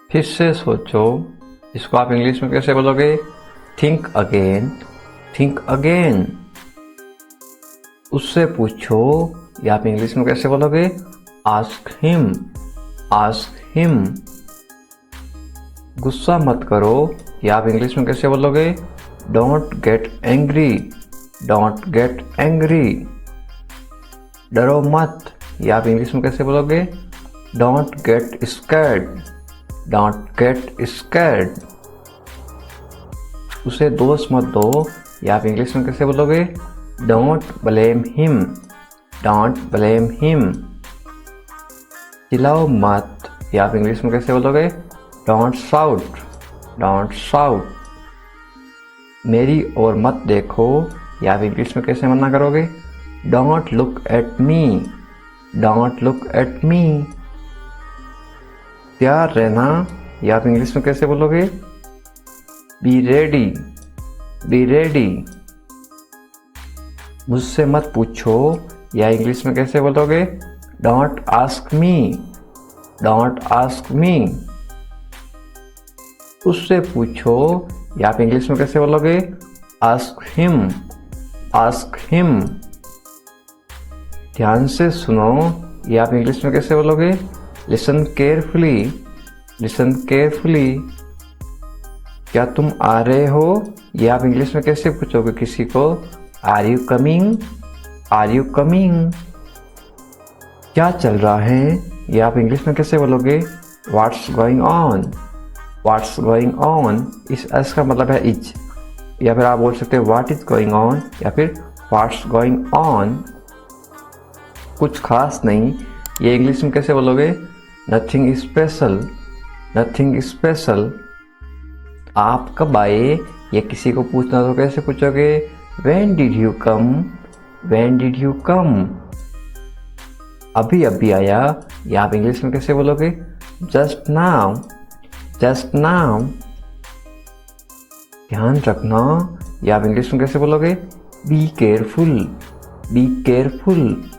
फिर से सोचो। इसको आप इंग्लिश में कैसे बोलोगे? Think again, think again. उससे पूछो, या आप इंग्लिश में कैसे बोलोगे? Ask him, ask him. गुस्सा मत करो, या आप इंग्लिश में कैसे बोलोगे? Don't get angry, don't get angry. डरो मत, या आप इंग्लिश में कैसे बोलोगे? Don't get scared, don't get scared. उसे दोष मत दो, या आप इंग्लिश में कैसे बोलोगे? Don't blame him, don't blame him. चिल्लाओ मत, या आप इंग्लिश में कैसे बोलोगे? Don't shout, don't shout. मेरी ओर मत देखो, या आप इंग्लिश में कैसे मना करोगे? Don't look at me, don't look at मी। तैयार रहना, या आप इंग्लिश में कैसे बोलोगे? Be ready, be ready. मुझसे मत पूछो, या इंग्लिश में कैसे बोलोगे? Don't ask me, don't ask me. उससे पूछो, या आप इंग्लिश में कैसे बोलोगे? Ask him, ask him. ध्यान से सुनो, या आप इंग्लिश में कैसे बोलोगे? Listen carefully, listen carefully. क्या तुम आ रहे हो, या आप इंग्लिश में कैसे पूछोगे किसी को? Are you coming, are you coming. क्या चल रहा है, या आप इंग्लिश में कैसे बोलोगे? What's going on, what's going on. इस एस का मतलब है इज, या फिर आप बोल सकते हो व्हाट इज गोइंग ऑन, या फिर व्हाट्स गोइंग ऑन। कुछ खास नहीं, ये इंग्लिश में कैसे बोलोगे? Nothing special, nothing special. आप कब आए, ये किसी को पूछना तो कैसे पूछोगे? When did you come, when did you come. अभी अभी आया, या आप इंग्लिश में कैसे बोलोगे? Just now, just now. ध्यान रखना, या आप इंग्लिश में कैसे बोलोगे? Be careful, be careful.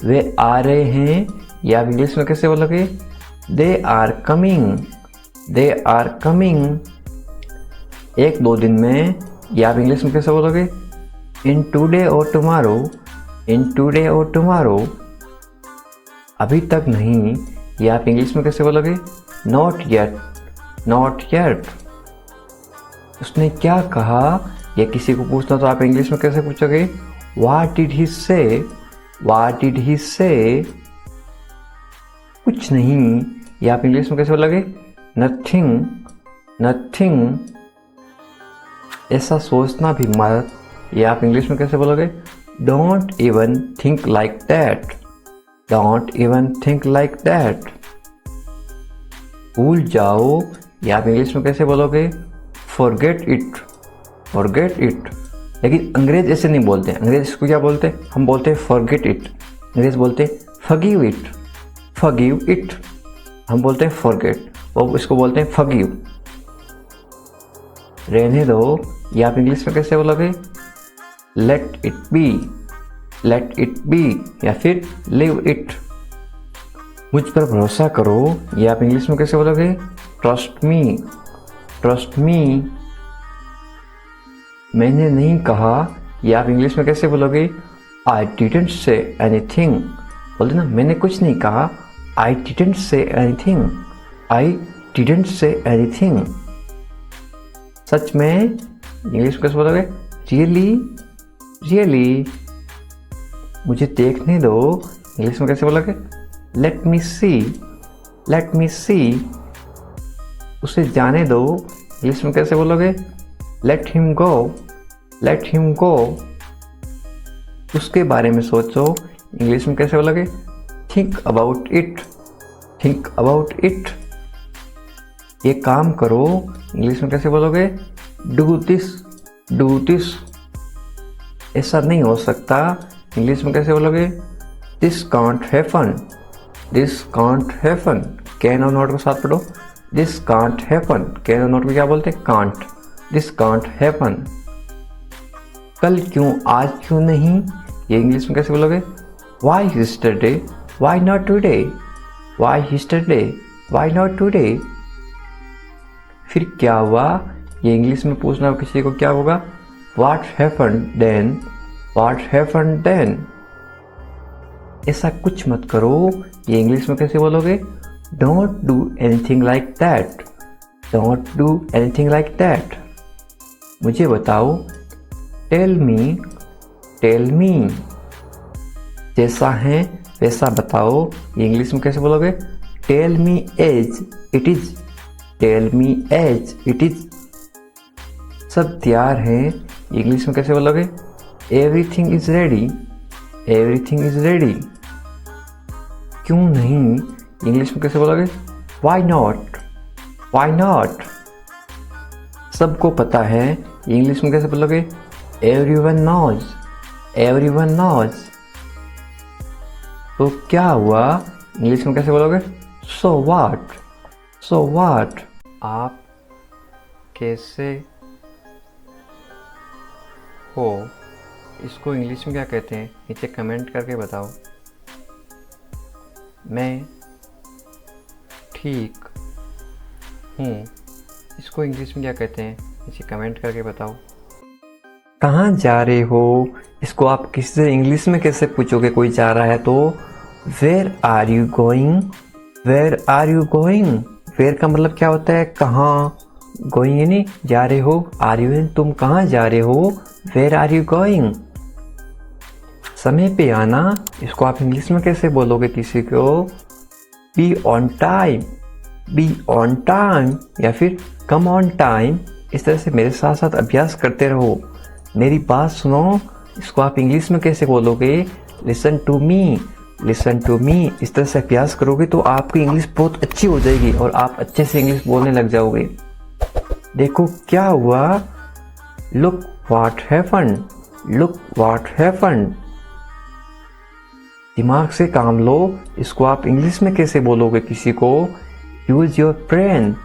वे आ रहे हैं, या आप इंग्लिश में कैसे बोलोगे? They are coming, they are coming. एक दो दिन में, या आप इंग्लिश में कैसे बोलोगे? इन टुडे और टुमारो, इन टुडे और टुमारो। अभी तक नहीं, या आप इंग्लिश में कैसे बोलोगे? Not yet, not yet. उसने क्या कहा, या किसी को पूछना तो आप इंग्लिश में कैसे पूछोगे? व्हाट डिड ही से, व्हाट डिड ही से। कुछ नहीं, या आप इंग्लिश में कैसे बोलोगे? Nothing, nothing. ऐसा सोचना भी मत, या आप इंग्लिश में कैसे बोलोगे? Don't even think like that, don't even think like that. भूल जाओ, या आप इंग्लिश में कैसे बोलोगे? Forget it, forget it. लेकिन अंग्रेज ऐसे नहीं बोलते। अंग्रेज इसको क्या बोलते हैं? हम बोलते हैं फॉरगेट इट, अंग्रेज बोलते हैं फॉरगिव इट, फॉरगिव इट। हम बोलते हैं फॉरगेट, वो इसको बोलते हैं फॉरगिव। रहने दो, या आप इंग्लिश में कैसे बोलोगे? Let it be, let it be, या फिर लिव इट। मुझ पर भरोसा करो, या आप इंग्लिश में कैसे बोलोगे? Trust me, trust me. मैंने नहीं कहा, या आप इंग्लिश में कैसे बोलोगे? I didn't say anything. बोलते ना, मैंने कुछ नहीं कहा। I didn't say anything, I didn't say anything. सच में, इंग्लिश में कैसे बोलोगे? Really, really. मुझे देखने दो, इंग्लिश में कैसे बोलोगे? Let me see, let me see. उसे जाने दो, इंग्लिश में कैसे बोलोगे? Let him go, let him go. उसके बारे में सोचो, इंग्लिश में कैसे बोलोगे? Think about it, think about it. ये काम करो, इंग्लिश में कैसे बोलोगे? Do this, do this. ऐसा नहीं हो सकता, इंग्लिश में कैसे बोलोगे? This can't happen, this can't happen. Can और नॉट को साथ पढ़ो। दिस कांट हैपन, कैन और नॉट को क्या बोलते हैं? कांट। This can't happen. कल क्यों, आज क्यों नहीं, ये इंग्लिश में कैसे बोलोगे? Why yesterday, why not today, why yesterday. Why not today. फिर क्या हुआ, ये इंग्लिश में पूछना हो किसी को क्या होगा, what happened then, what happened then. ऐसा कुछ मत करो, ये इंग्लिश में कैसे बोलोगे, don't do anything like that, don't do anything like that. मुझे बताओ, टेल मी, टेल मी। जैसा है वैसा बताओ, ये इंग्लिश में कैसे बोलोगे, tell me as it is, tell me as it is. सब तैयार है, इंग्लिश में कैसे बोलोगे, everything is ready, everything is ready. क्यों नहीं, इंग्लिश में कैसे बोलोगे, वाई नॉट, वाई नॉट। सबको पता है, इंग्लिश में कैसे बोलोगे, एवरीवन नोज, एवरीवन नोज। तो क्या हुआ, इंग्लिश में कैसे बोलोगे, सो व्हाट, सो व्हाट। आप कैसे हो, इसको इंग्लिश में क्या कहते हैं, नीचे कमेंट करके बताओ। मैं ठीक हूँ, इसको इंग्लिश में क्या कहते हैं, नीचे कमेंट करके बताओ। कहाँ जा रहे हो, इसको आप किसी से इंग्लिश में कैसे पूछोगे, कोई जा रहा है तो, where are you going, where are you going. Where का मतलब क्या होता है, कहाँ, गोइंग यानी जा रहे हो, आर यू तुम कहाँ जा रहे हो, वेयर आर यू गोइंग। समय पे आना, इसको आप इंग्लिश में कैसे बोलोगे किसी को, be on time, be on time, या फिर कम ऑन टाइम। इस तरह से मेरे साथ साथ अभ्यास करते रहो, मेरी बात सुनो। इसको आप इंग्लिश में कैसे बोलोगे, listen to me, listen to me. इस तरह से अभ्यास करोगे तो आपकी इंग्लिश बहुत अच्छी हो जाएगी और आप अच्छे से इंग्लिश बोलने लग जाओगे। देखो क्या हुआ, look what happened, look what happened. दिमाग से काम लो, इसको आप इंग्लिश में कैसे बोलोगे किसी को, use your brain,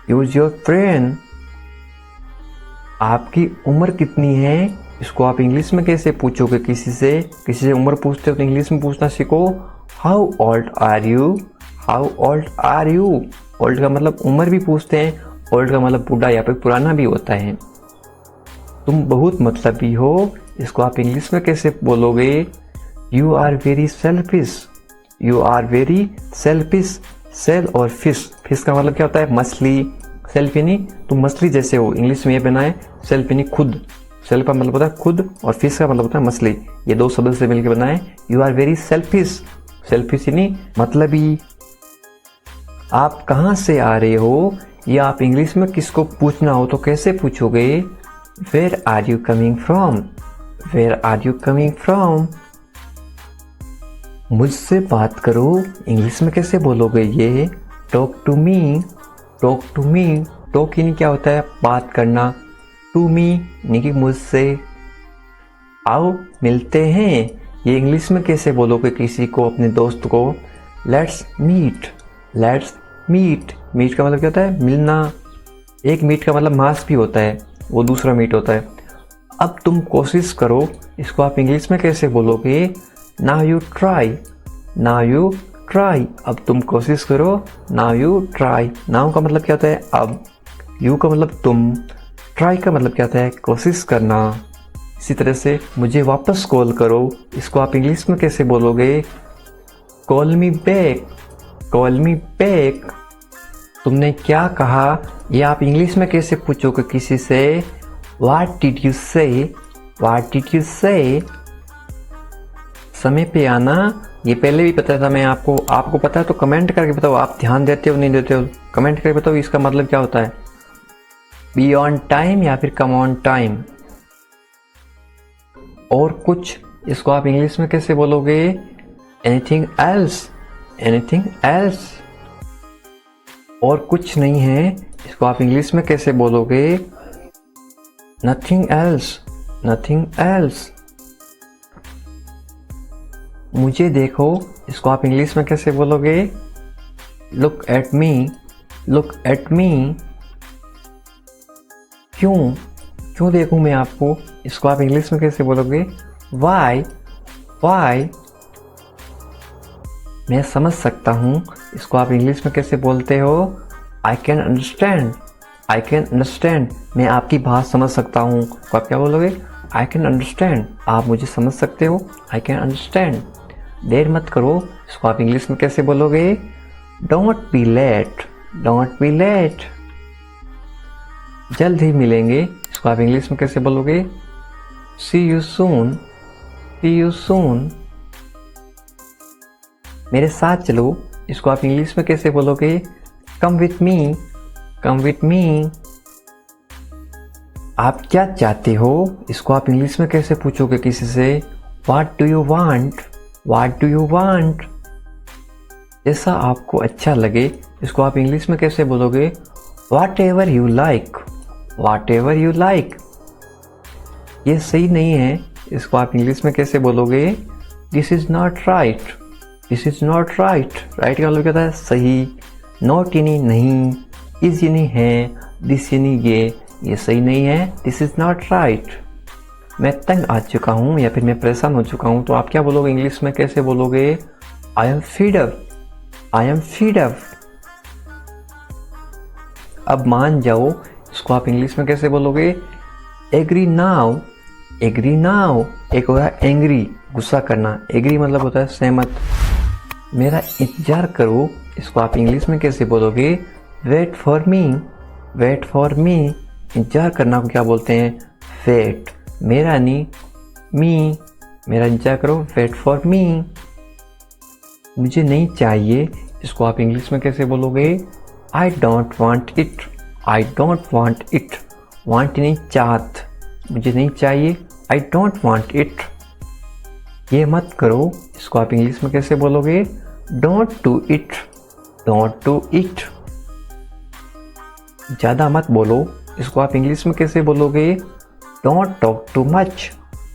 use your brain. आपकी उम्र कितनी है, इसको आप इंग्लिश में कैसे पूछोगे किसी से उम्र पूछते हो तो इंग्लिश में पूछना सीखो, how old are you, how old are you. Old का मतलब उम्र भी पूछते हैं, ओल्ड का मतलब बूढ़ा या फिर पुराना भी होता है। तुम बहुत मतलबी हो, इसको आप इंग्लिश में कैसे बोलोगे, you are very selfish, you are very selfish. Sell और फिश, फिश का मतलब क्या होता है, मछली, सेल्फ यानी तुम मछली जैसे हो, इंग्लिश में ये बना है, सेल्फ यानी खुद, सेल्फ का मतलब होता है खुद और फिश का मतलब होता है मछली, ये दो शब्द से मिलकर बना है, you are very selfish, selfish यानी मतलबी। आप कहाँ से आ रहे हो, या आप इंग्लिश में किसको पूछना हो तो कैसे पूछोगे, where are you coming from, where are you coming from. मुझसे बात करो, इंग्लिश में कैसे बोलोगे ये, talk to me, talk to me. Talk यानी क्या होता है, बात करना, टू मी यानी कि मुझसे। आओ मिलते हैं, ये इंग्लिश में कैसे बोलोगे किसी को, अपने दोस्त को, let's meet, let's meet. Meet का मतलब क्या होता है, मिलना। एक मीट का मतलब मांस भी होता है, वो दूसरा मीट होता है। अब तुम कोशिश करो, इसको आप इंग्लिश में कैसे बोलोगे, now you try, now you try. अब तुम कोशिश करो, नाउ यू ट्राई। नाउ का मतलब क्या होता है अब, यू का मतलब तुम, ट्राई का मतलब क्या होता है कोशिश करना। इसी तरह से मुझे वापस कॉल करो, इसको आप इंग्लिश में कैसे बोलोगे, call me back, call me back. तुमने क्या कहा, ये आप इंग्लिश में कैसे पूछोगे किसी से, व्हाट डिड यू से, व्हाट डिड यू से। समय पे आना, ये पहले भी पता था मैं आपको, आपको पता है तो कमेंट करके बताओ, आप ध्यान देते हो नहीं देते हो, कमेंट करके बताओ इसका मतलब क्या होता है, बी ऑन टाइम या फिर कम ऑन टाइम। और कुछ, इसको आप इंग्लिश में कैसे बोलोगे, एनीथिंग एल्स, एनीथिंग एल्स। और कुछ नहीं है, इसको आप इंग्लिश में कैसे बोलोगे, नथिंग एल्स, नथिंग एल्स। मुझे देखो, इसको आप इंग्लिश में कैसे बोलोगे, look at me, look at मी। क्यों, क्यों देखूं मैं आपको, इसको आप इंग्लिश में कैसे बोलोगे, वाई, वाई। मैं समझ सकता हूँ, इसको आप इंग्लिश में कैसे बोलते हो? I can understand, I can understand, मैं आपकी बात समझ सकता हूँ। तो आप क्या बोलोगे? आई कैन अंडरस्टैंड, आप मुझे समझ सकते हो, आई कैन अंडरस्टैंड। देर मत करो, इसको आप इंग्लिश में कैसे बोलोगे? Don't be late, don't be late, जल्द ही मिलेंगे, इसको आप इंग्लिश में कैसे बोलोगे? See you soon, see you soon. मेरे साथ चलो, इसको आप इंग्लिश में कैसे बोलोगे? Come with me, come with me. आप क्या चाहते हो? इसको आप इंग्लिश में कैसे पूछोगे किसी से? What do you want? What do you want? जैसा आपको अच्छा लगे, इसको आप इंग्लिश में कैसे बोलोगे? Whatever you like, whatever you like। ये सही नहीं है, इसको आप इंग्लिश में कैसे बोलोगे? This is not right, this is not right। Right का मतलब क्या था? सही। नॉट यानी नहीं, इज यानी है, दिस यानी ये सही नहीं है, दिस इज नॉट राइट। मैं तंग आ चुका हूँ या फिर मैं परेशान हो चुका हूँ, तो आप क्या बोलोगे इंग्लिश में कैसे बोलोगे? I am feed up, I am feed up. अब मान जाओ, इसको आप इंग्लिश में कैसे बोलोगे? Agree now, agree now. एक होता है एंग्री, गुस्सा करना, एग्री मतलब होता है सहमत। मेरा इंतजार करो, इसको आप इंग्लिश में कैसे बोलोगे? Wait for me, wait for me. इंतजार करना को क्या बोलते हैं? वेट। मेरा नहीं, मी, मेरा इंतजार करो, वेट फॉर मी। मुझे नहीं चाहिए, इसको आप इंग्लिश में कैसे बोलोगे? I don't want it, I don't want it. Want नहीं चाहत, मुझे नहीं चाहिए, आई डोंट वांट इट। ये मत करो, इसको आप इंग्लिश में कैसे बोलोगे? Don't do it, don't do it. ज़्यादा मत बोलो, इसको आप इंग्लिश में कैसे बोलोगे? Don't talk too much,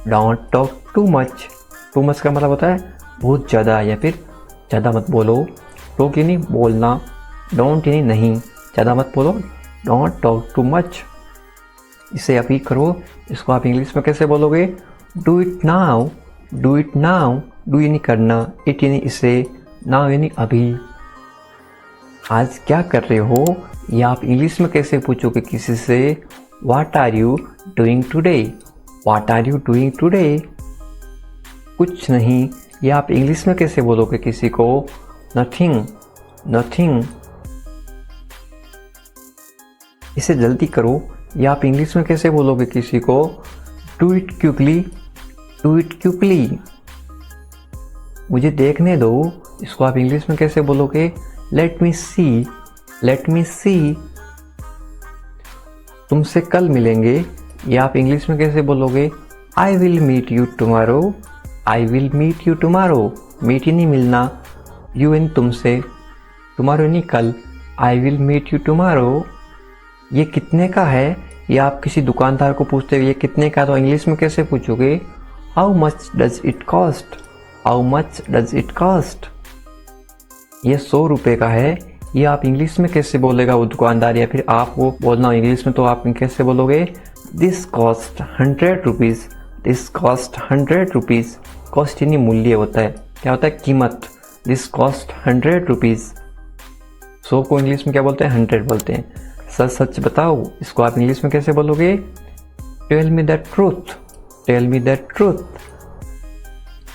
don't talk too much. Too much का मतलब होता है बहुत ज़्यादा या फिर ज़्यादा मत बोलो। टॉक यानी बोलना, डोंट यानी नहीं, ज़्यादा मत बोलो, डोंट टॉक टू मच। इसे अभी करो, इसको आप इंग्लिश में कैसे बोलोगे? Do it now, do it now. Do यानी करना, इट यानी इसे, नाउ यानी अभी। आज क्या कर रहे हो, या आप इंग्लिश में कैसे पूछोगे किसी से? What are you doing today, what are you doing today. कुछ नहीं, या आप इंग्लिश में कैसे बोलोगे किसी को? Nothing, nothing. इसे जल्दी करो, या आप इंग्लिश में कैसे बोलोगे किसी को? Do it quickly, do it quickly. मुझे देखने दो, इसको आप इंग्लिश में कैसे बोलोगे? Let me see, let me see. तुमसे कल मिलेंगे, या आप इंग्लिश में कैसे बोलोगे? I will meet you tomorrow, I will meet you tomorrow. Meet ही नहीं मिलना, यू इन तुमसे, टुमारो नहीं कल, I will meet you tomorrow. ये कितने का है, या आप किसी दुकानदार को पूछते हो ये कितने का, तो इंग्लिश में कैसे पूछोगे? How much does it cost, how much does it cost. ये 100 रुपये का है, ये आप इंग्लिश में कैसे बोलेगा वो दुकानदार, या फिर आप वो बोलना हो इंग्लिश में, तो आप कैसे बोलोगे? This cost 100 rupees, this cost 100 rupees. Cost यानी मूल्य होता है, क्या होता है? कीमत। This cost 100 rupees. 100 को इंग्लिश में क्या बोलते हैं? 100 बोलते हैं। सच सच बताओ, इसको आप इंग्लिश में कैसे बोलोगे? Tell me the truth, tell me the truth.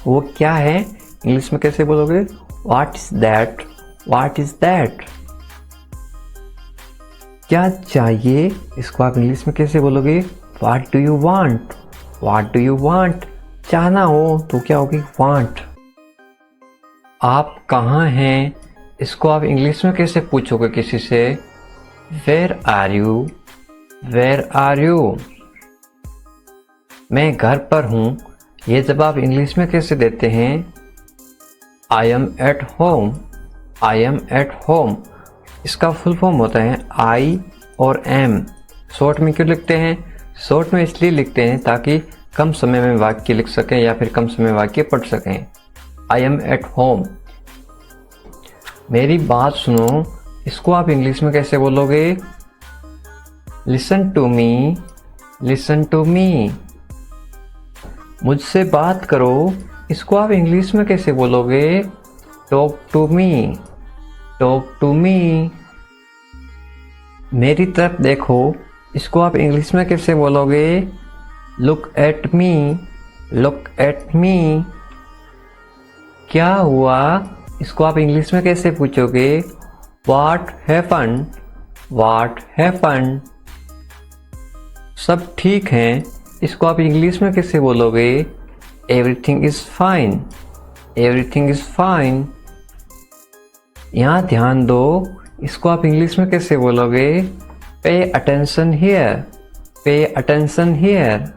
वो क्या है, इंग्लिश में कैसे बोलोगे? What is that, what is that. क्या चाहिए, इसको आप इंग्लिश में कैसे बोलोगे? What do you want, what do you want. चाहना हो तो क्या होगी? वांट। आप कहाँ हैं, इसको आप इंग्लिश में कैसे पूछोगे किसी से? Where are you, where are you. मैं घर पर हूँ, ये जवाब इंग्लिश में कैसे देते हैं? आई am at home, I am at home. इसका फुल फॉर्म होता है आई और एम। शॉर्ट में क्यों लिखते हैं? शॉर्ट में इसलिए लिखते हैं ताकि कम समय में वाक्य लिख सकें या फिर कम समय में वाक्य पढ़ सकें। I am at home. मेरी बात सुनो, इसको आप इंग्लिश में कैसे बोलोगे? Listen to me, listen to me. मुझसे बात करो, इसको आप इंग्लिश में कैसे बोलोगे? Talk to me, talk to me. मेरी तरफ देखो, इसको आप इंग्लिश में कैसे बोलोगे? Look at me, look at me. क्या हुआ? इसको आप इंग्लिश में कैसे पूछोगे? What happened, what happened. सब ठीक है, इसको आप इंग्लिश में कैसे बोलोगे? Everything is fine, everything is fine. यहाँ ध्यान दो, इसको आप इंग्लिश में कैसे बोलोगे? Pay attention here, pay attention here.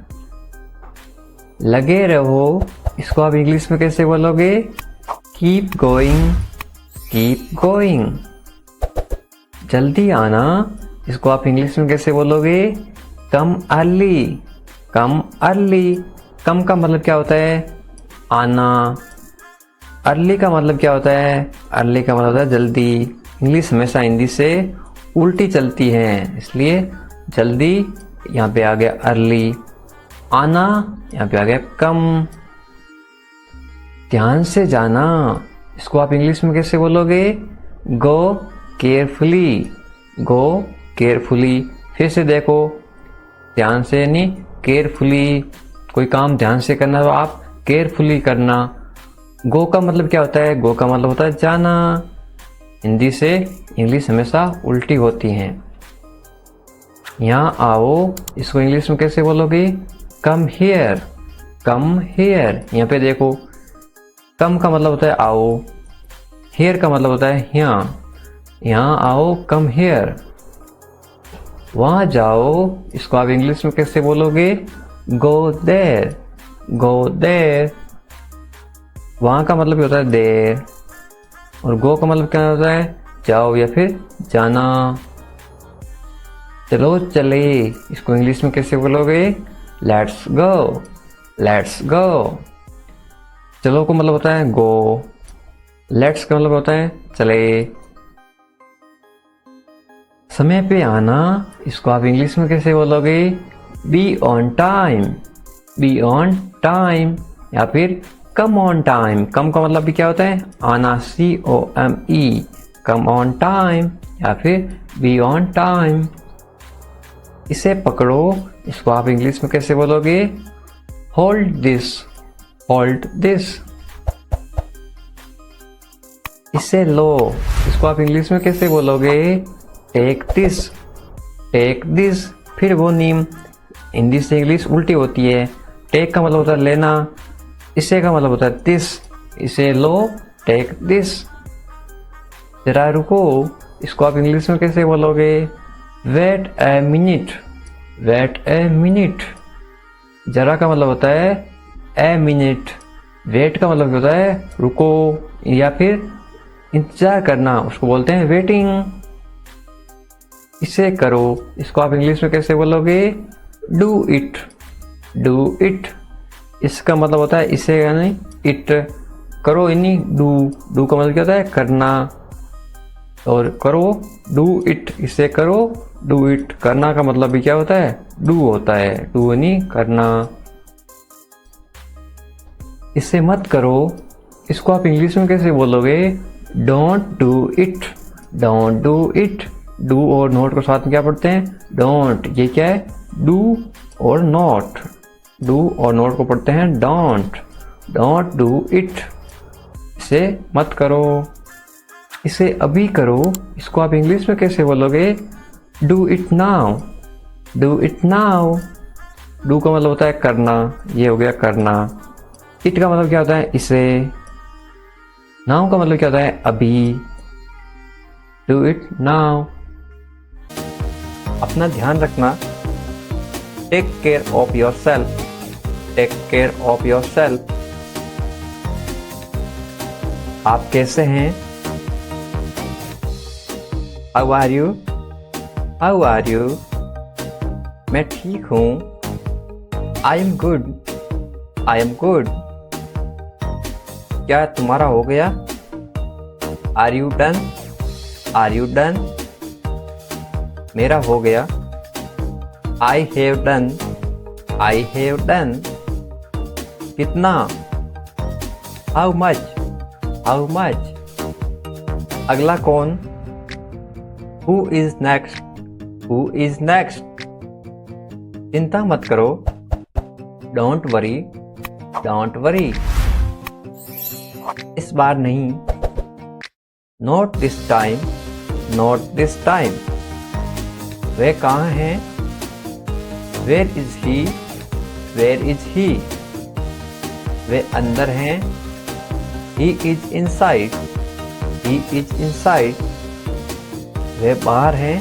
लगे रहो, इसको आप इंग्लिश में कैसे बोलोगे? Keep going, keep going. जल्दी आना, इसको आप इंग्लिश में कैसे बोलोगे? कम अर्ली, कम अर्ली। कम का मतलब क्या होता है? आना। अर्ली का मतलब क्या होता है? अर्ली का मतलब होता है जल्दी। इंग्लिश हमेशा हिंदी से उल्टी चलती है, इसलिए जल्दी यहाँ पे आ गया अर्ली, आना यहाँ पे आ गया कम। ध्यान से जाना, इसको आप इंग्लिश में कैसे बोलोगे? गो केयरफुली, गो केयरफुली। फिर से देखो, ध्यान से यानी केयरफुली। कोई काम ध्यान से करना तो आप केयरफुली करना। गो का मतलब क्या होता है? गो का मतलब होता है जाना। हिंदी से इंग्लिश हमेशा उल्टी होती हैं। यहाँ आओ, इसको इंग्लिश में कैसे बोलोगे? Come here, come here. यहाँ पे देखो, कम का मतलब होता है आओ, हियर का मतलब होता है यहाँ। यहाँ आओ, कम हियर। वहाँ जाओ, इसको आप इंग्लिश में कैसे बोलोगे? Go there, go there. वहाँ का मतलब होता है देर, और गो का मतलब क्या होता है? जाओ या फिर जाना। चलो चले, इसको इंग्लिश में कैसे बोलोगे? Let's go, let's go. चलो का मतलब होता है गो, लेट्स का मतलब होता है चले। समय पे आना, इसको आप इंग्लिश में कैसे बोलोगे? Be on time, be on time. या फिर कम ऑन टाइम। कम का मतलब भी क्या होता है? आना, COME, कम ऑन टाइम। या फिर बी ऑन टाइम। इसे पकड़ो, इसको आप इंग्लिश में कैसे बोलोगे? Hold this, hold this. इसे लो, इसको आप इंग्लिश में कैसे बोलोगे? Take this, take this. फिर वो नीम, हिंदी से इंग्लिश उल्टी होती है। टेक का मतलब होता है लेना, इसे का मतलब होता है दिस। इसे लो, टेक दिस। जरा रुको, इसको आप इंग्लिश में कैसे बोलोगे? Wait a minute, wait a minute. जरा का मतलब होता है ए मिनट। वेट का मतलब होता है रुको या फिर इंतजार करना, उसको बोलते हैं वेटिंग। इसे करो, इसको आप इंग्लिश में कैसे बोलोगे? Do it, do it. इसका मतलब होता है इसे यानी इट। करो यानी डू, डू का मतलब क्या होता है? करना। और करो, डू इट। इसे करो, डू इट। करना का मतलब भी क्या होता है? डू होता है। डू यानी करना। इसे मत करो, इसको आप इंग्लिश में कैसे बोलोगे? Don't do it, don't do it. Do और नॉट को साथ में क्या पढ़ते हैं? डोंट। ये क्या है? डू और नॉट। डू और नॉट को पढ़ते हैं डोंट, डोंट डू इट। इसे मत करो, इसे अभी करो। इसको आप इंग्लिश में कैसे बोलोगे? Do it now, do it now. Do का मतलब होता है करना, ये हो गया करना। इट का मतलब क्या होता है? इसे। नाउ का मतलब क्या होता है? अभी। Do it now. अपना ध्यान रखना। Take care of yourself, take care of yourself. आप कैसे हैं? How are you, how are you. मैं ठीक हूँ। I am good, I am good. क्या तुम्हारा हो गया? Are you done, are you done. मेरा हो गया। I have done, I have done. कितना? How much, how much. अगला कौन? Who is next? Who is next? चिंता मत करो। Don't worry. Don't worry. इस बार नहीं। Not this time. Not this time. वे कहाँ हैं? Where is he? Where is he? वे अंदर हैं। He is inside. He is inside. वे बाहर हैं।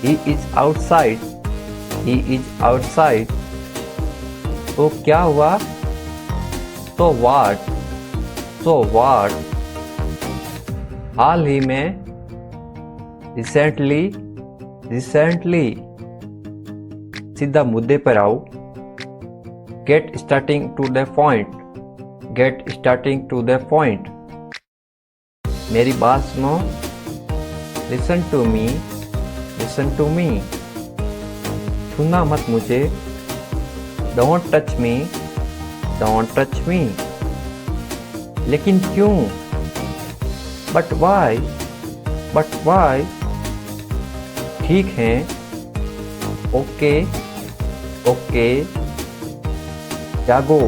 He is outside. He is outside. तो क्या हुआ? So what? So what? हाल ही में। Recently. Recently. सीधा मुद्दे पर आओ। Get starting to the point. Get starting to the point. मेरी बात सुनो। Listen to me. Listen to me. छूना मत मुझे। Don't touch me. Don't touch me. लेकिन क्यों? But why? But why? ठीक है। ओके। ओके। जागो।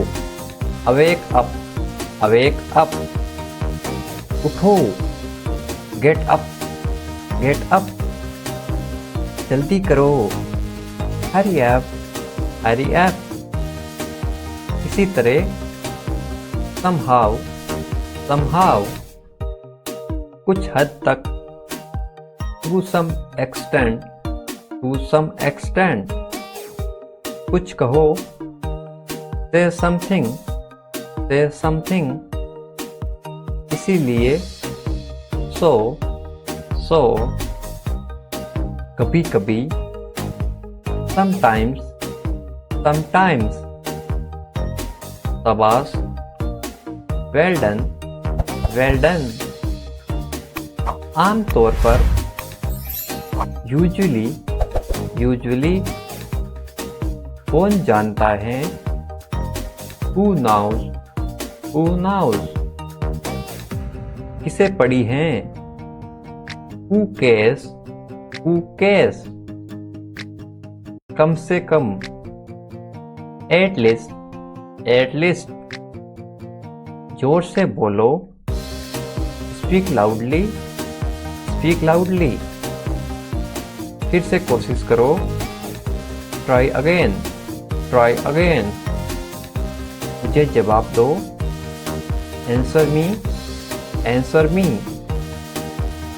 Awake up. Awake up. उठो। Get up. Get up. जल्दी करो। Hurry up. Hurry up. इसी तरह somehow. Somehow. कुछ हद तक। To some extent. To some extent. कुछ कहो। Say something. Say something. इसीलिए। So. So. कभी कभी। Sometimes. Sometimes. शाबाश। Well done. Well done. आमतौर पर। Usually. Usually. कौन जानता है? Who knows? Who knows? किसे पढ़ी हैं? Who cares? Who cares? कम से कम। At least. At least. जोर से बोलो। Speak loudly. Speak loudly. फिर से कोशिश करो। Try again. Try again. मुझे जवाब दो। Answer me. Answer me.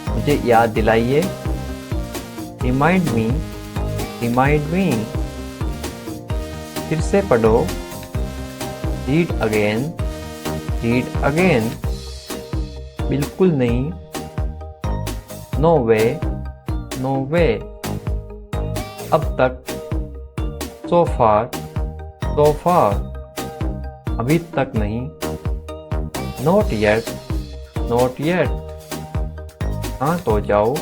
मुझे याद दिलाइए। Remind me. Remind me. फिर से पढ़ो। Read again. Read again. बिल्कुल नहीं। No way. No way. अब तक। So far. So far. अभी तक नहीं। Not yet. Not yet. शांत हो जाओ।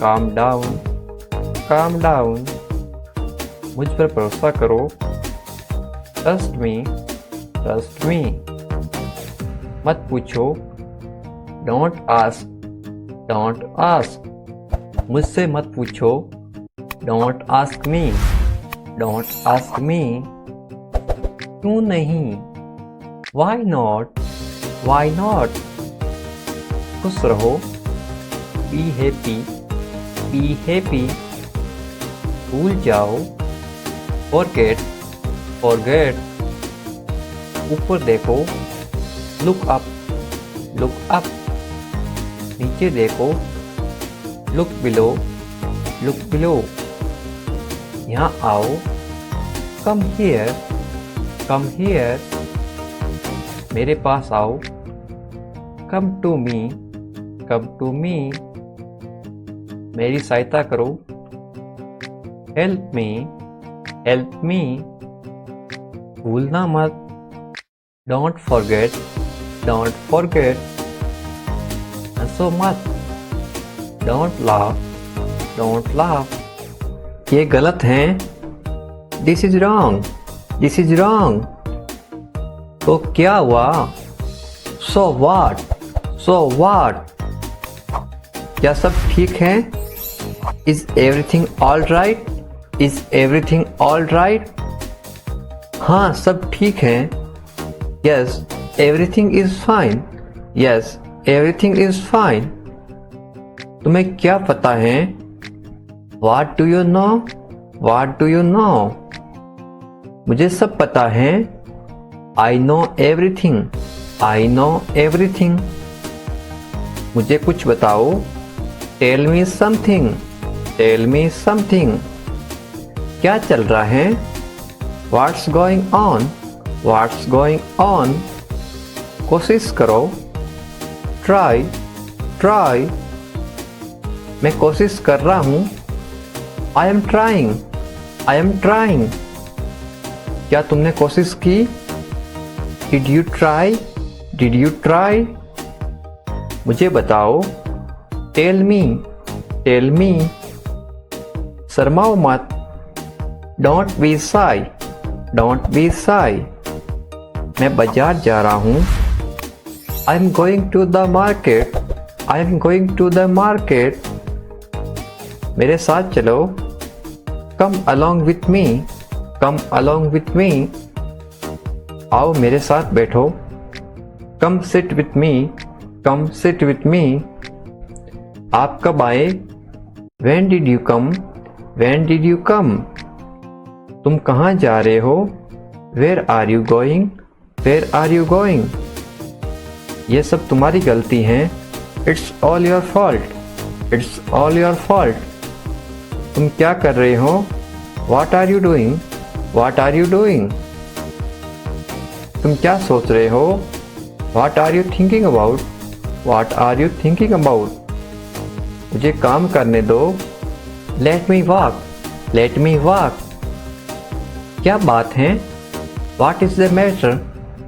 Calm down. Calm down. मुझ पर भरोसा करो। Trust me. Trust me. मत पूछो। Don't ask. Don't ask. मुझसे मत पूछो। Don't ask me. Don't ask me. क्यों नहीं? Why not? Why not? खुश रहो। Be happy. Be happy. भूल जाओ। Forget. Forget. ऊपर देखो। Look up. Look up. नीचे देखो। Look below. Look below. यहाँ आओ। Come here. Come here. मेरे पास आओ। Come to me. Come to me. मेरी सहायता करो। Help me. Help me. भूलना मत। Don't forget. Don't forget. हंसो मत। Don't laugh. Don't laugh. ये गलत है। This is wrong. This is wrong. तो क्या हुआ? So what? So what? क्या सब ठीक है? Is everything all right? Is everything all right? हाँ, सब ठीक है। Yes everything is fine. Yes everything is fine. तुम्हें क्या पता है? What do you know? What do you know? मुझे सब पता है। I know everything. I know everything. मुझे कुछ बताओ। Tell me something. Tell me something. क्या चल रहा है? What's going on? What's going on? कोशिश करो। Try. Try. मैं कोशिश कर रहा हूँ। I am trying. I am trying. क्या तुमने कोशिश की? Did you try? Did you try? मुझे बताओ। Tell me. Tell me. शर्माओ मत। Don't be shy. Don't be shy. मैं बाजार जा रहा हूँ। I am going to the market. I am going to the market. मेरे साथ चलो। Come along with me. Come along with me. आओ मेरे साथ बैठो। Come sit with me. Come sit with me. आप कब आए? When did you come? When did you come? तुम कहाँ जा रहे हो? Where are you going? Where are you going? ये सब तुम्हारी गलती है। It's all your fault. It's all your fault. तुम क्या कर रहे हो? What are you doing? What are you doing? तुम क्या सोच रहे हो? What are you thinking about? What are you thinking about? मुझे काम करने दो। Let me walk. Let me walk. क्या बात है? What is the matter?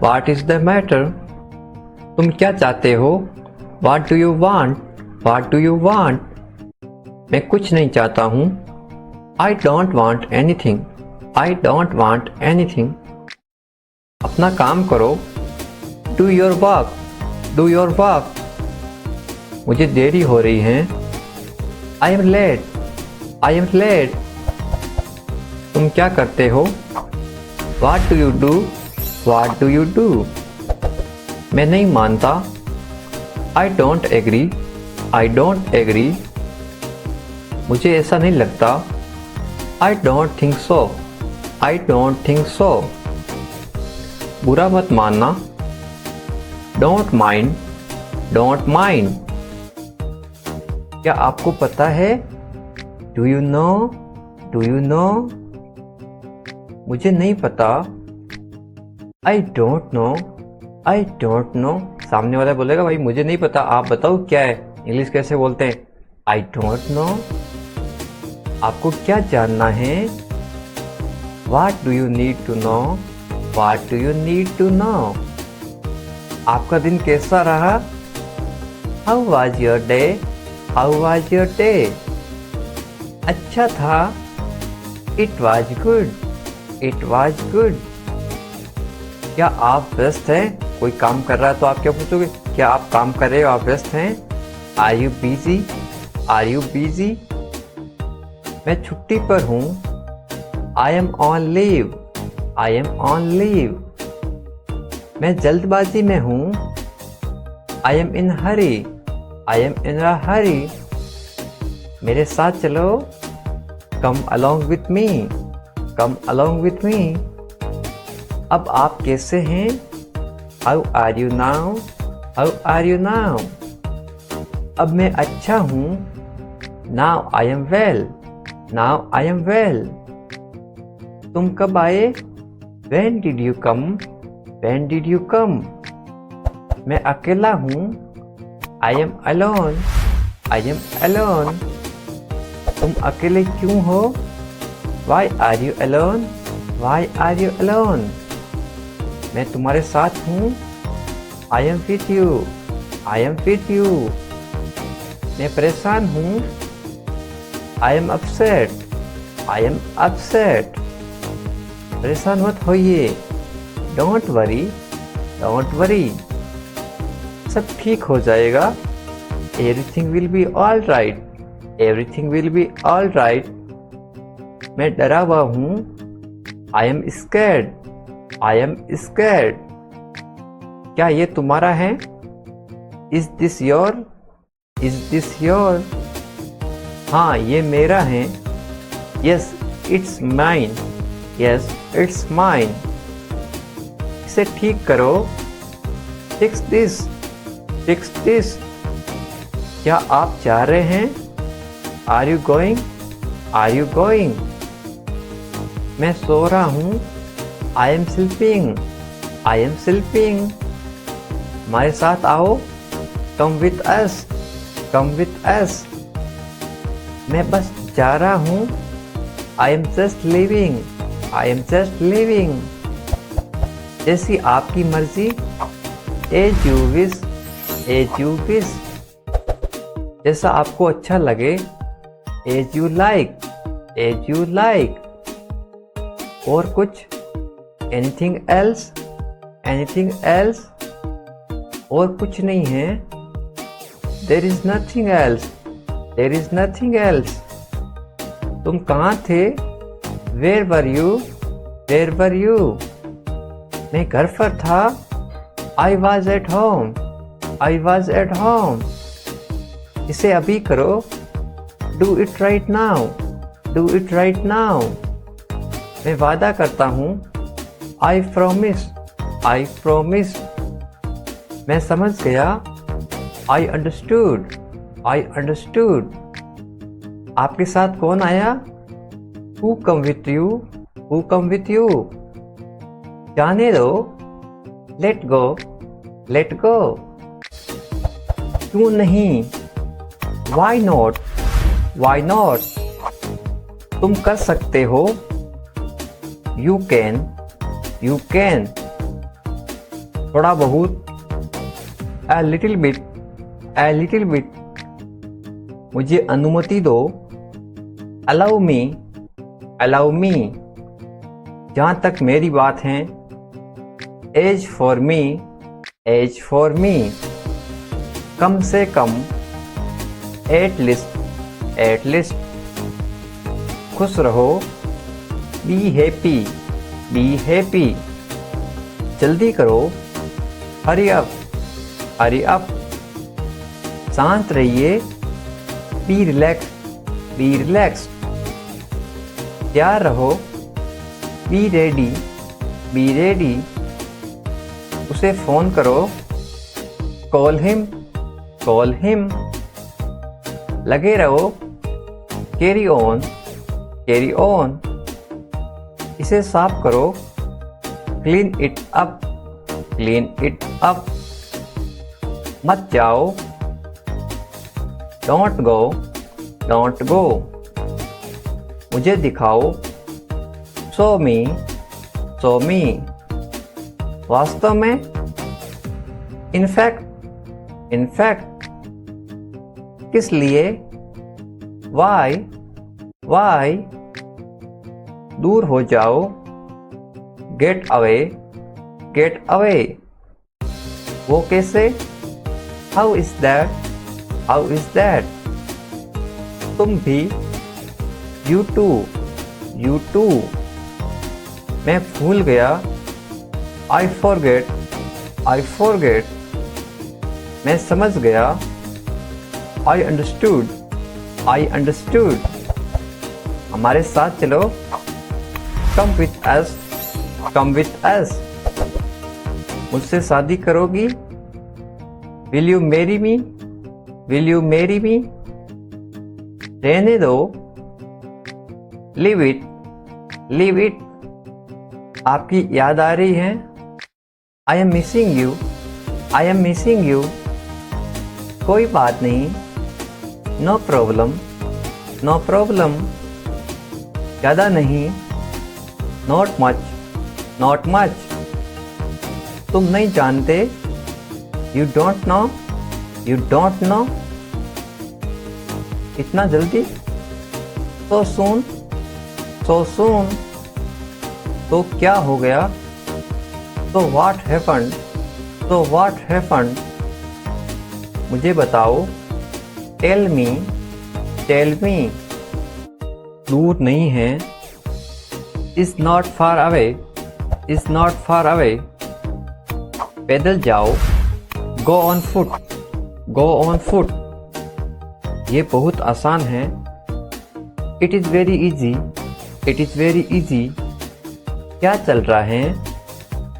What is the matter? तुम क्या चाहते हो? What do you want? What do you want? मैं कुछ नहीं चाहता हूँ। I don't want anything. I don't want anything. अपना काम करो। Do your work. Do your work. मुझे देरी हो रही है। I am late. I am late. तुम क्या करते हो? What do you do? What do you do? मैं नहीं मानता। I don't agree. I don't agree. मुझे ऐसा नहीं लगता। I don't think so. I don't think so. बुरा मत मानना। Don't mind. Don't mind. क्या आपको पता है? Do you know? Do you know? मुझे नहीं पता। I don't know. I don't know. सामने वाला बोलेगा भाई मुझे नहीं पता, आप बताओ क्या है। इंग्लिश कैसे बोलते हैं? I don't know. आपको क्या जानना है? What do you need to know? What do you need to know? आपका दिन कैसा रहा? How was your day? How was your day? अच्छा था। It was good. It was good. क्या आप व्यस्त हैं? कोई काम कर रहा है तो आप क्या पूछोगे? क्या आप काम कर रहे हो? आप व्यस्त हैं? Are you busy? Are you busy? मैं छुट्टी पर हूँ। I am on leave. I am on leave. मैं जल्दबाजी में हूँ। I am in hurry. I am in a hurry. मेरे साथ चलो। Come along with me. Come along with me. अब आप कैसे हैं? How are you now? How are you now? अब मैं अच्छा हूँ। Now I am well. Now I am well. तुम कब आए? When did you come? When did you come? मैं अकेला हूँ। I am alone. I am alone. तुम अकेले क्यों हो? Why are you alone? Why are you alone? मैं तुम्हारे साथ हूँ। I am with you. I am with you. मैं परेशान हूँ। I am upset. I am upset. परेशान मत होइए। Don't worry. Don't worry. सब ठीक हो जाएगा। Everything will be all right, everything will be all right. मैं डरा हुआ हूँ, I am scared, I am scared. क्या ये तुम्हारा है? Is this your, is this your? हाँ ये मेरा है। Yes it's mine, yes it's mine. इसे ठीक करो, फिक्स दिस, फिक्स दिस। क्या आप जा रहे हैं? Are you going, are you going? मैं सो रहा हूँ, I am sleeping, I am sleeping. हमारे साथ आओ, come with us, come with us. मैं बस जा रहा हूँ, I am just leaving, I am just leaving. जैसी आपकी मर्जी, as you wish, as you wish. जैसा आपको अच्छा लगे, as you like, as you like. और कुछ? Anything else, anything else? और कुछ नहीं है? There is nothing else, there is nothing else. तुम कहाँ थे? Where were you, where were you? मैं घर पर था, I was at home, I was at home. इसे अभी करो, do it right now, do it right now. मैं वादा करता हूँ, आई प्रोमिस, आई प्रोमिस। मैं समझ गया, आई अंडरस्टूड, आई अंडरस्टूड। आपके साथ कौन आया? Who come with you, who come with you? जाने दो, लेट गो, लेट गो। क्यों नहीं? Why not, why not? तुम कर सकते हो, यू कैन, यू कैन। थोड़ा बहुत, a little bit, a little bit। मुझे अनुमति दो, allow me, allow me। जहाँ तक मेरी बात है, as for me, as for me। कम से कम, at least, at least। खुश रहो, be happy, be happy। जल्दी करो, hurry up, hurry up। शांत रहिए, be relaxed, be relaxed। तैयार रहो, be ready, be ready। उसे फोन करो, call him, call him। लगे रहो, carry on, carry on। इसे साफ करो, clean it up, clean it up। मत जाओ, don't go, don't go। मुझे दिखाओ, show me, show me। वास्तव में, in fact, in fact। किस लिए? why, why। दूर हो जाओ, get away, get away। वो कैसे? how is that, how is that। तुम भी, you too, you too। मैं भूल गया, I forget, I forget। मैं समझ गया, I understood, I understood। हमारे साथ चलो, come with us, come with us। मुझसे शादी करोगी? Will you marry me, will you marry me। रहने दो, leave it, leave it। आपकी याद आ रही है, I am missing you, I am missing you। कोई बात नहीं, no problem, no problem। ज़्यादा नहीं, not much, not much। तुम नहीं जानते, you don't know, you don't know। इतना जल्दी, so soon, so soon। तो क्या हो गया? So what happened, so what happened। मुझे बताओ, टेल मी, टेल मी। दूर नहीं है, is not far away, is not far away. पैदल जाओ, go on foot, go on foot. ये बहुत आसान है, it is very easy, it is very easy. क्या चल रहा है,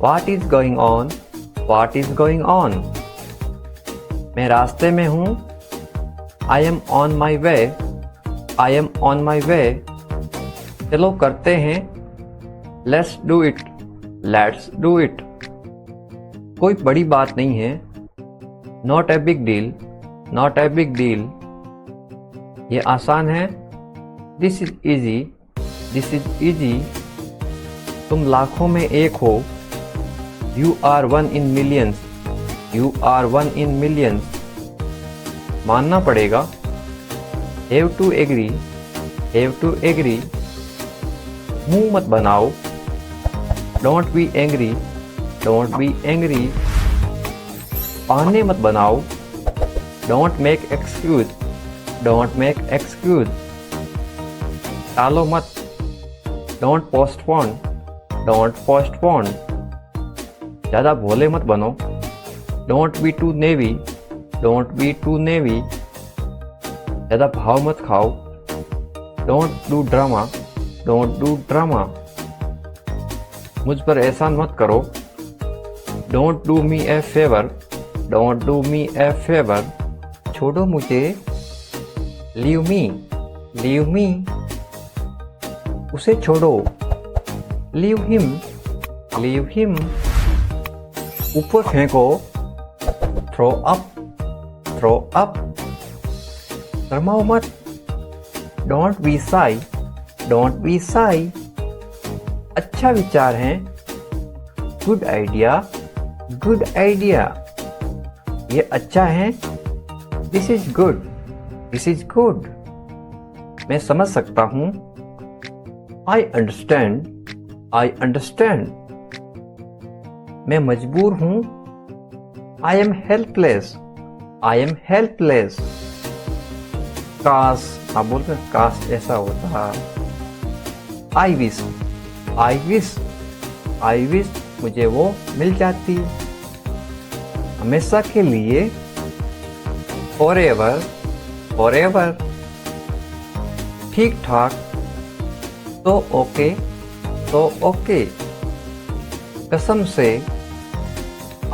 what is going on, what is going on. मैं रास्ते में हूँ, I am on my way, I am on my way. चलो करते हैं, let's do it, let's do it. कोई बड़ी बात नहीं है, not a big deal, not a big deal. ये आसान है, this is easy, this is easy. तुम लाखों में एक हो, you are one in millions, you are one in millions. मानना पड़ेगा, have to agree, have to agree. मुंह मत बनाओ, don't be angry, don't be angry. बहाने मत बनाओ, don't make excuse, don't make excuse. टालो मत, डोंट पोस्टपोन, डोंट पोस्टपोन। ज़्यादा भोले मत बनो, don't be too naive, don't be too naive. ज़्यादा भाव मत खाओ, don't do drama, don't do drama. मुझ पर एहसान मत करो, don't do me a favour, don't do me a favour. छोड़ो मुझे, लीव मी, लीव मी। उसे छोड़ो, लीव हिम, लीव हिम। ऊपर फेंको, थ्रो अप, थ्रो अप। शर्माओ मत, don't be Sai, don't be Sai. अच्छा विचार है, गुड आइडिया, गुड आइडिया। ये अच्छा है, this is good, this is good. मैं समझ सकता हूँ, आई अंडरस्टैंड, आई अंडरस्टैंड। मैं मजबूर हूँ, I am helpless, I am helpless. काश, आप बोलते हैं काश ऐसा होता। I wish, I wish, I wish मुझे वो मिल जाती। हमेशा के लिए, फॉरएवर, फॉरएवर। ठीक ठाक, तो ओके, तो ओके। कसम से,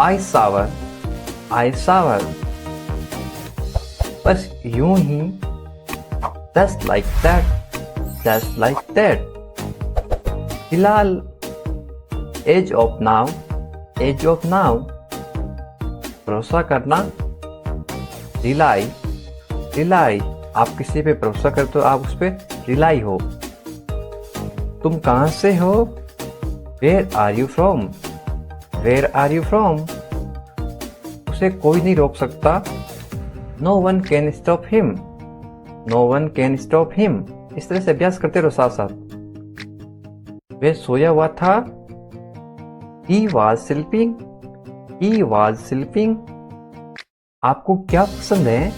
आई सावर, आई सावर। बस यूं ही, just like that, just like that. फिलहाल, as of now, as of now. भरोसा करना, रिलाई, रिलाई। आप किसी पे भरोसा करते हो, आप उस पर रिलाई हो। तुम कहाँ से हो, where are you from, where are you from. उसे कोई नहीं रोक सकता, no one can stop him, no one can stop him. इस तरह से अभ्यास करते रहो साथ साथ। वह सोया हुआ था, he was sleeping, he was sleeping। आपको क्या पसंद है,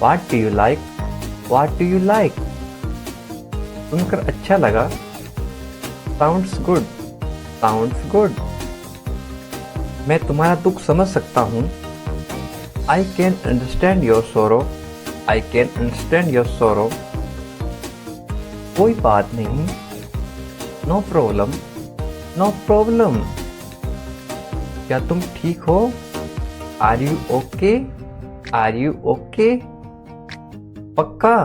what do you like, what do you like। सुनकर अच्छा लगा, sounds good, sounds good। मैं तुम्हारा दुख समझ सकता हूँ, I can understand your sorrow, I can understand your sorrow। कोई बात नहीं, नो प्रॉब्लम, नो प्रॉब्लम। क्या तुम ठीक हो, are you okay, are you okay. पक्का,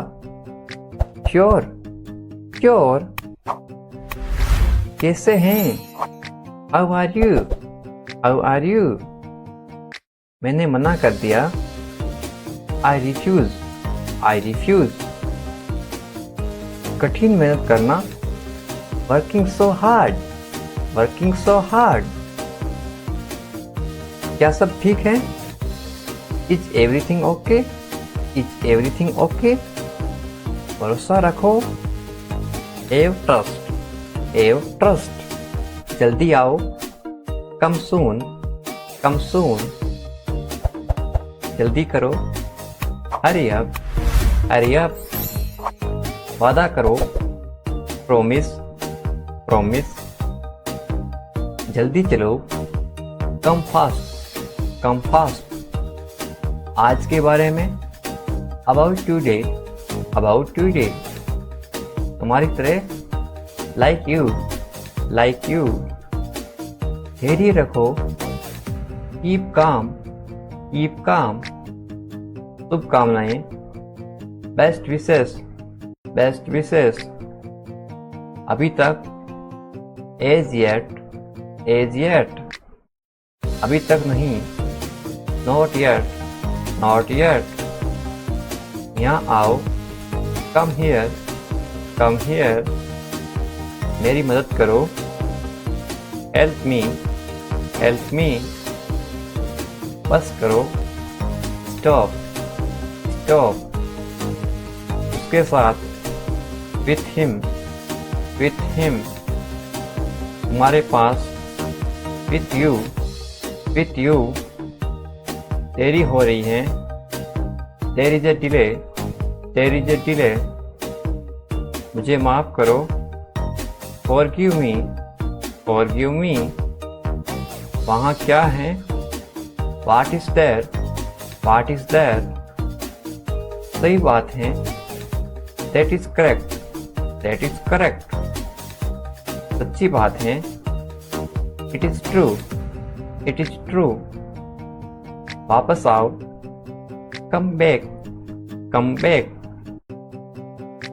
श्योर, श्योर। कैसे हैं, how are you, how are you. मैंने मना कर दिया, आई रिफ्यूज, आई रिफ्यूज। कठिन मेहनत करना, working so hard, working so hard. क्या सब ठीक है, is everything okay, is everything okay. भरोसा रखो, हैव ट्रस्ट, हैव ट्रस्ट। जल्दी आओ, कम सून, कम सून। जल्दी करो, हरी अप, हरी अप। वादा करो, प्रॉमिस, प्रॉमिस। जल्दी चलो, कम फास्ट, कम फास्ट। आज के बारे में, अबाउट टुडे, अबाउट टुडे। तुम्हारी तरह, लाइक यू, लाइक यू। धैर्य रखो, कीप काम, कीप काम। शुभकामनाएं, बेस्ट विशेस, बेस्ट विशेस। अभी तक, एज येट, एज येट। अभी तक नहीं, नॉट येट, नॉट येट। यहाँ आओ, कम हियर, कम हियर। मेरी मदद करो, हेल्प मी, हेल्प मी। बस करो, स्टॉप, स्टॉप। उसके साथ, विथ हिम, विथ हिम। तुम्हारे पास, विथ यू, विथ यू। देरी हो रही है, there is a delay, there is a delay. मुझे माफ करो, फॉरगिव मी, फॉरगिव मी। वहाँ क्या है, what is there, what is there. सही बात है, that is correct, that is correct. सच्ची बात है, it is true, it is true. वापस आओ, कम बैक, कम बैक।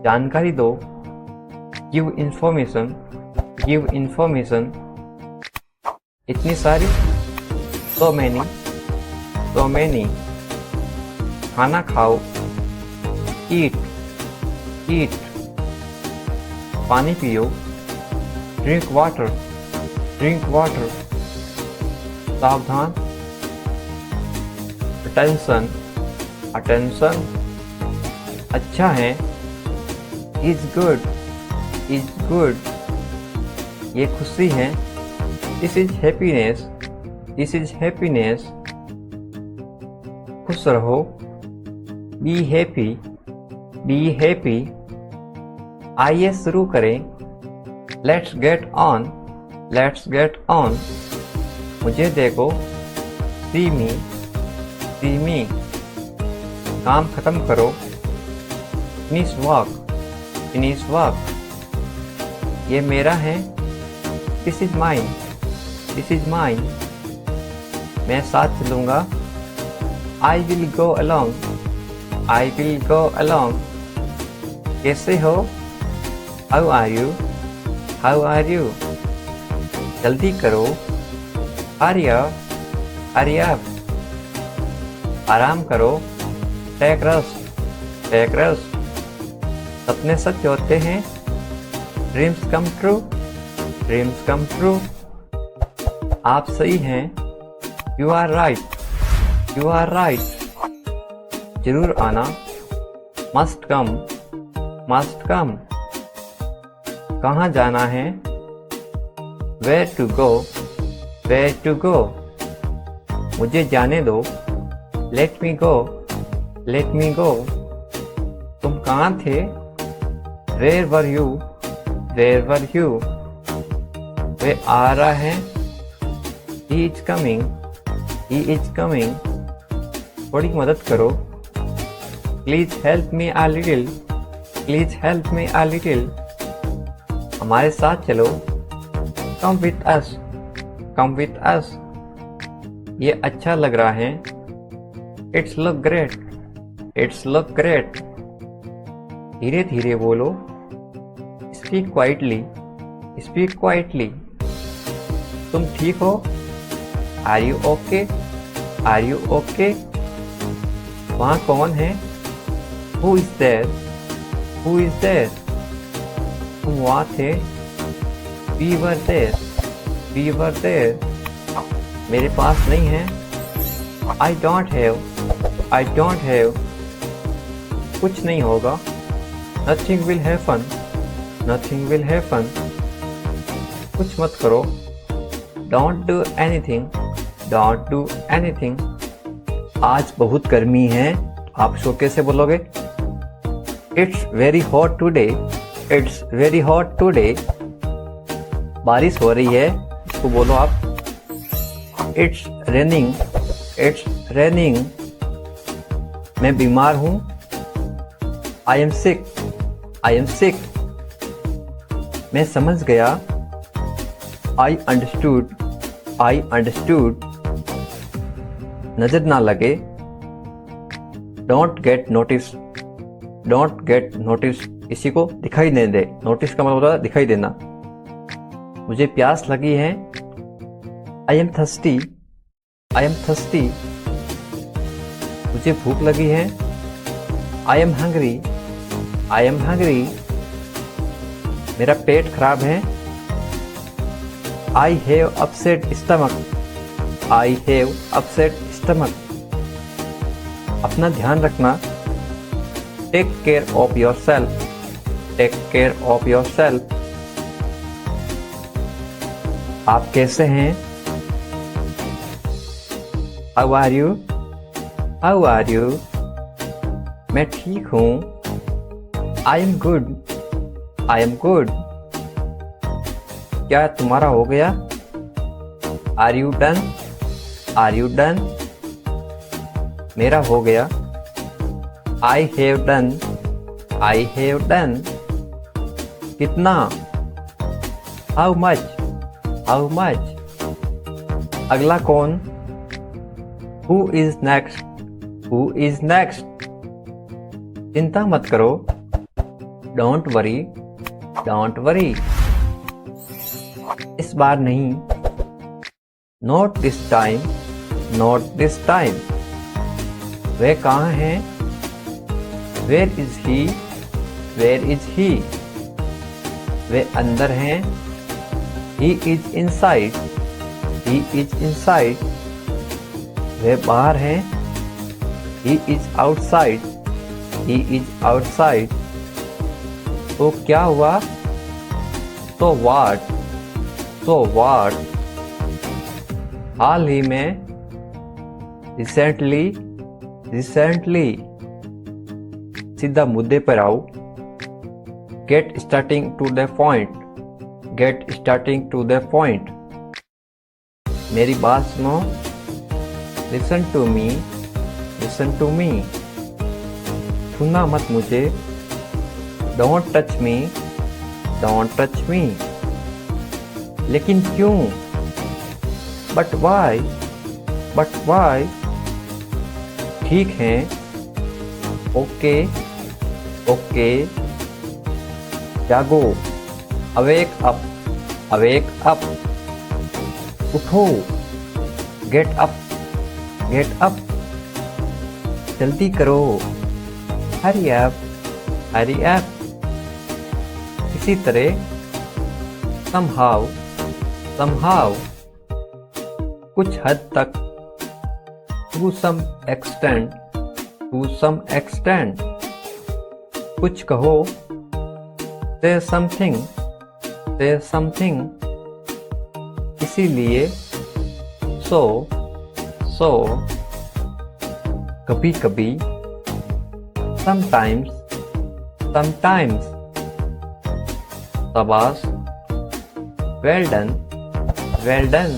जानकारी दो, गिव इंफॉर्मेशन, गिव इंफॉर्मेशन। इतनी सारी, so many, so many। खाना खाओ, eat, eat। पानी पियो, drink water, drink water। सावधान, attention, attention। अच्छा है, is good, is good। ये खुशी है, this is happiness, this is happiness। खुश रहो, be happy, be happy। आइए शुरू करें, let's get on, let's get on। मुझे देखो, see me, see me। काम खत्म करो, finish work, finish work। ये मेरा है, this is mine, this is mine। मैं साथ चलूंगा, I will go along, I will go along। कैसे हो, how are you, how are you। जल्दी करो, hurry up, hurry up। आराम करो, take rest, take rest। सपने सच होते हैं, dreams come true, dreams come true. आप सही हैं, you are right, you are right. जरूर आना, मस्ट कम, मस्ट कम। कहाँ जाना है, where to go, where to go. मुझे जाने दो, लेट मी गो, लेट मी गो। तुम कहाँ थे, where were you, where were you. वे आ रहा है, he is coming, he is coming. थोड़ी मदद करो, please help me a little, please help me a little. हमारे साथ चलो, come with us, come with us. ये अच्छा लग रहा है, it's look great, it's look great. धीरे धीरे बोलो, स्पीक क्वाइटली, स्पीक क्वाइटली। तुम ठीक हो, are you okay, are you okay. वहाँ कौन है, who is there, who is there. तुम वहाँ थे, we were there, we were there. मेरे पास नहीं है, I don't have, I don't have. कुछ नहीं होगा, nothing will happen, nothing will happen. कुछ मत करो, don't do anything, don't do anything. आज बहुत गर्मी है, आप इसको कैसे बोलोगे? It's very hot today, it's very hot today. बारिश हो रही है, इसको बोलो आप इट्स रेनिंग, इट्स रेनिंग। मैं बीमार हूं, I am sick, I am sick. मैं समझ गया, आई अंडरस्टूड, आई अंडरस्टूड। नजर ना लगे, don't get notice, don't get notice. किसी को दिखाई नहीं दे। नोटिस का मतलब होता है दिखाई देना। मुझे प्यास लगी है, I am thirsty, I am thirsty. मुझे भूख लगी है, I am hungry, I am hungry. मेरा पेट खराब है, I have upset stomach, I have upset stomach. अपना ध्यान रखना, take care of yourself, take care of yourself. आप कैसे हैं? How are you, how are you. मैं ठीक हूं, I am good, I am good. क्या तुम्हारा हो गया? Are you done, are you done. मेरा हो गया, I have done, I have done. कितना? How much, how much. अगला कौन? Who is next, who is next. चिंता मत करो, डोंट वरी, डोंट वरी। इस बार नहीं, not this time, not this time. वह कहाँ है? Where is he, where is he. वे अंदर हैं, he is inside, he is inside. वे बाहर हैं, he is outside, he is outside. तो क्या हुआ? तो व्हाट, तो व्हाट। हाल ही में, रिसेंटली, रिसेंटली। सीधा मुद्दे पर आओ, get starting to the point, get starting to the point. मेरी बात सुनो, listen to me, listen to me. छूना मत मुझे, don't touch me, don't touch me. लेकिन क्यों? But why, but why. ठीक है, ओके, ओके। जागो, अवेक अप, अवेक अप। उठो, गेट अप, गेट अप। जल्दी करो, हरी अप, हरी अप। इसी तरह, somehow, somehow। कुछ हद तक, to some extent, to some extent। कुछ कहो, say something, say something। इसीलिए, so, so। कभी कभी, sometimes, sometimes। शाबाश, well done, well done।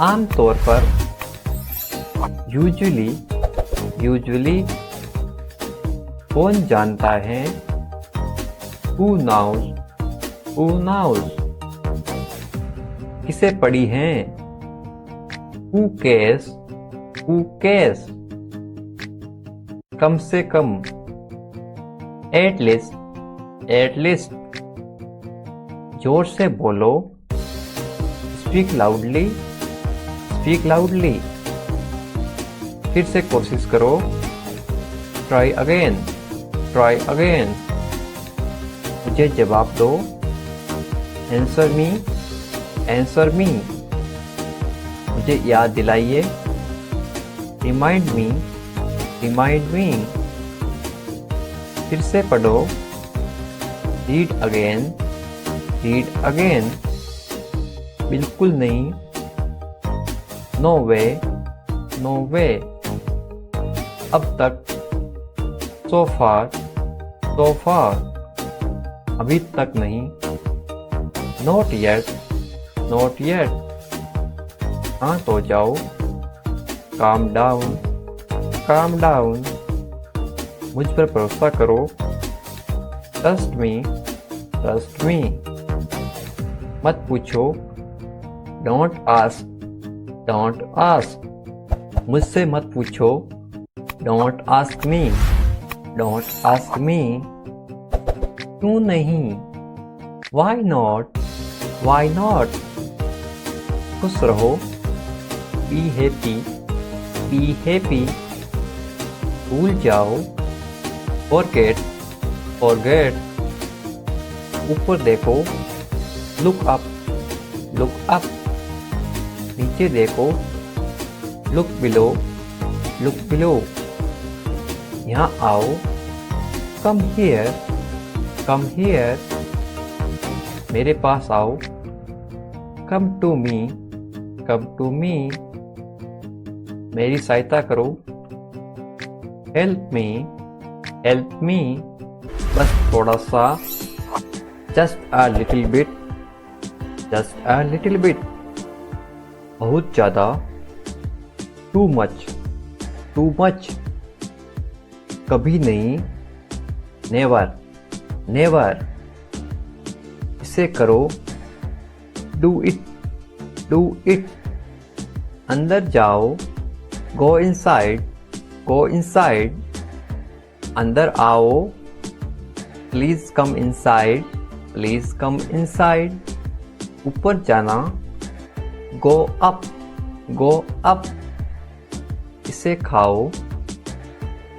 आमतौर पर, यूजुअली, यूजुअली। कौन जानता है? Who knows, who knows. किसे पढ़ी है? Who cares, who cares. कम से कम, एट लीस्ट, एट लीस्ट। जोर से बोलो, स्पीक लाउडली, स्पीक लाउडली। फिर से कोशिश करो, ट्राई अगेन, ट्राई अगेन। मुझे जवाब दो, आंसर मी, आंसर मी। मुझे याद दिलाइए, रिमाइंड मी, रिमाइंड मी। फिर से पढ़ो, रीड अगेन, रीड अगेन। बिल्कुल नहीं, नो वे, नो वे। अब तक, so far, so far, अभी तक नहीं, not yet, not yet, शांत हो जाओ, calm down, calm down, मुझ पर भरोसा करो, trust me, trust me, मत पूछो, don't ask, don't ask, मुझसे मत पूछो, don't ask me, don't ask me, क्यों नहीं, why not, why not, खुश रहो, be happy, be happy, भूल जाओ, forget, forget, ऊपर देखो, look up, look up, नीचे देखो, look below, look below, यहाँ आओ, come here, come here, मेरे पास आओ, come to me, come to me, मेरी सहायता करो, help me, help me, बस थोड़ा सा, just a little bit, just a little bit, बहुत ज़्यादा, too much, too much, कभी नहीं, never, never, इसे करो, do it, do it, अंदर जाओ, go inside, go inside, अंदर आओ, please come inside, please come inside, ऊपर जाना, go up, go up, इसे खाओ,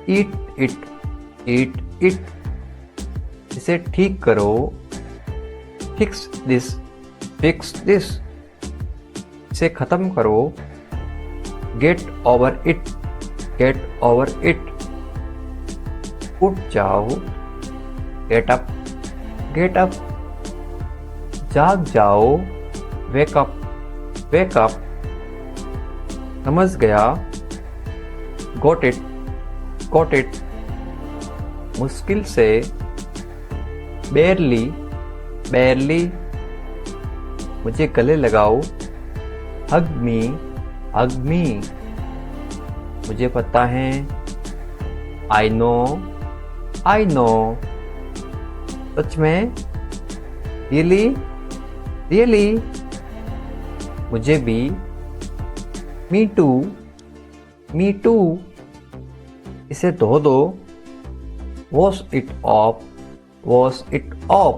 eat it, eat it, इसे ठीक करो, fix this, fix this, इसे खत्म करो, get over it, get over it, उठ जाओ, get up, get up, जाग जाओ, wake up, wake up, समझ गया, got it, got it, मुश्किल से, barely, barely, मुझे गले लगाओ, hug me, hug me, मुझे पता है, I know, I know, सच में, really, really, मुझे भी, me too, me too, इसे धो दो, wash it off, wash it off,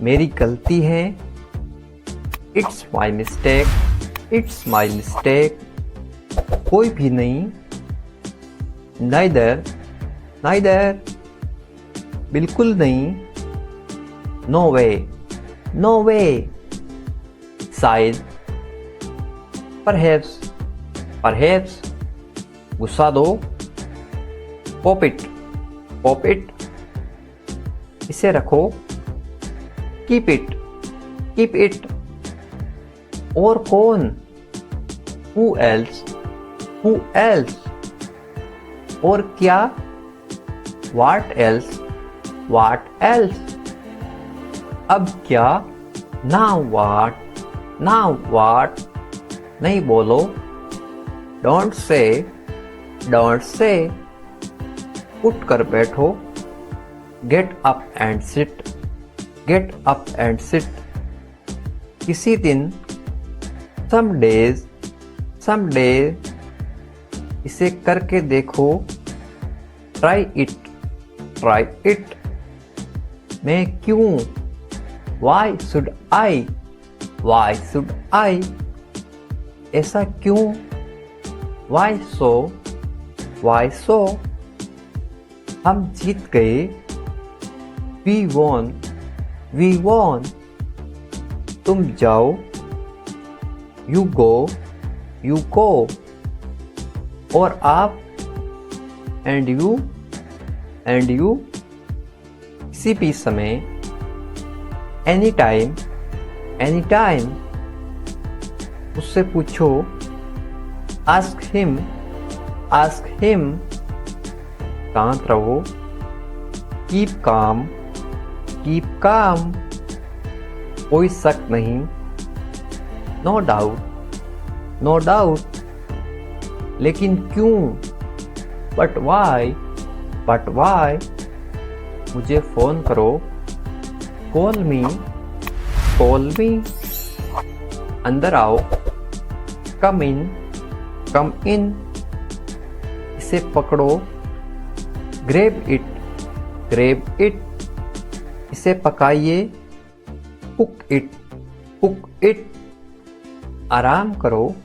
मेरी गलती है, it's my mistake, it's my mistake, कोई भी नहीं, neither, neither, बिल्कुल नहीं, no way, no way, शायद, perhaps, perhaps, गुस्सा दो, pop it, pop it, इसे रखो, keep it, keep it, और कौन, who else, who else, और क्या, what else, what else, अब क्या, now what, now what, नहीं बोलो, don't say, don't say, उठ कर बैठो, get up and sit, get up and sit, किसी दिन, some days, someday, इसे करके देखो, try it, try it, मैं क्यों, why should I, why should I, ऐसा क्यों, why so, why so, हम जीत गए, we won, we won, तुम जाओ, you go, you go, और आप, and you, and you, किसी भी समय, anytime, anytime, उससे पूछो, ask him, आस्क हिम, शांत रहो, कीप काम, कीप काम, कोई शक नहीं, नो डाउट, नो डाउट, लेकिन क्यों, बट वाई, बट वाई, मुझे फोन करो, कॉल मी, कॉल मी, अंदर आओ, कम इन, कम इन, इसे पकड़ो, ग्रेब इट, ग्रेब इट, इसे पकाइए, कुक इट, कुक इट, आराम करो,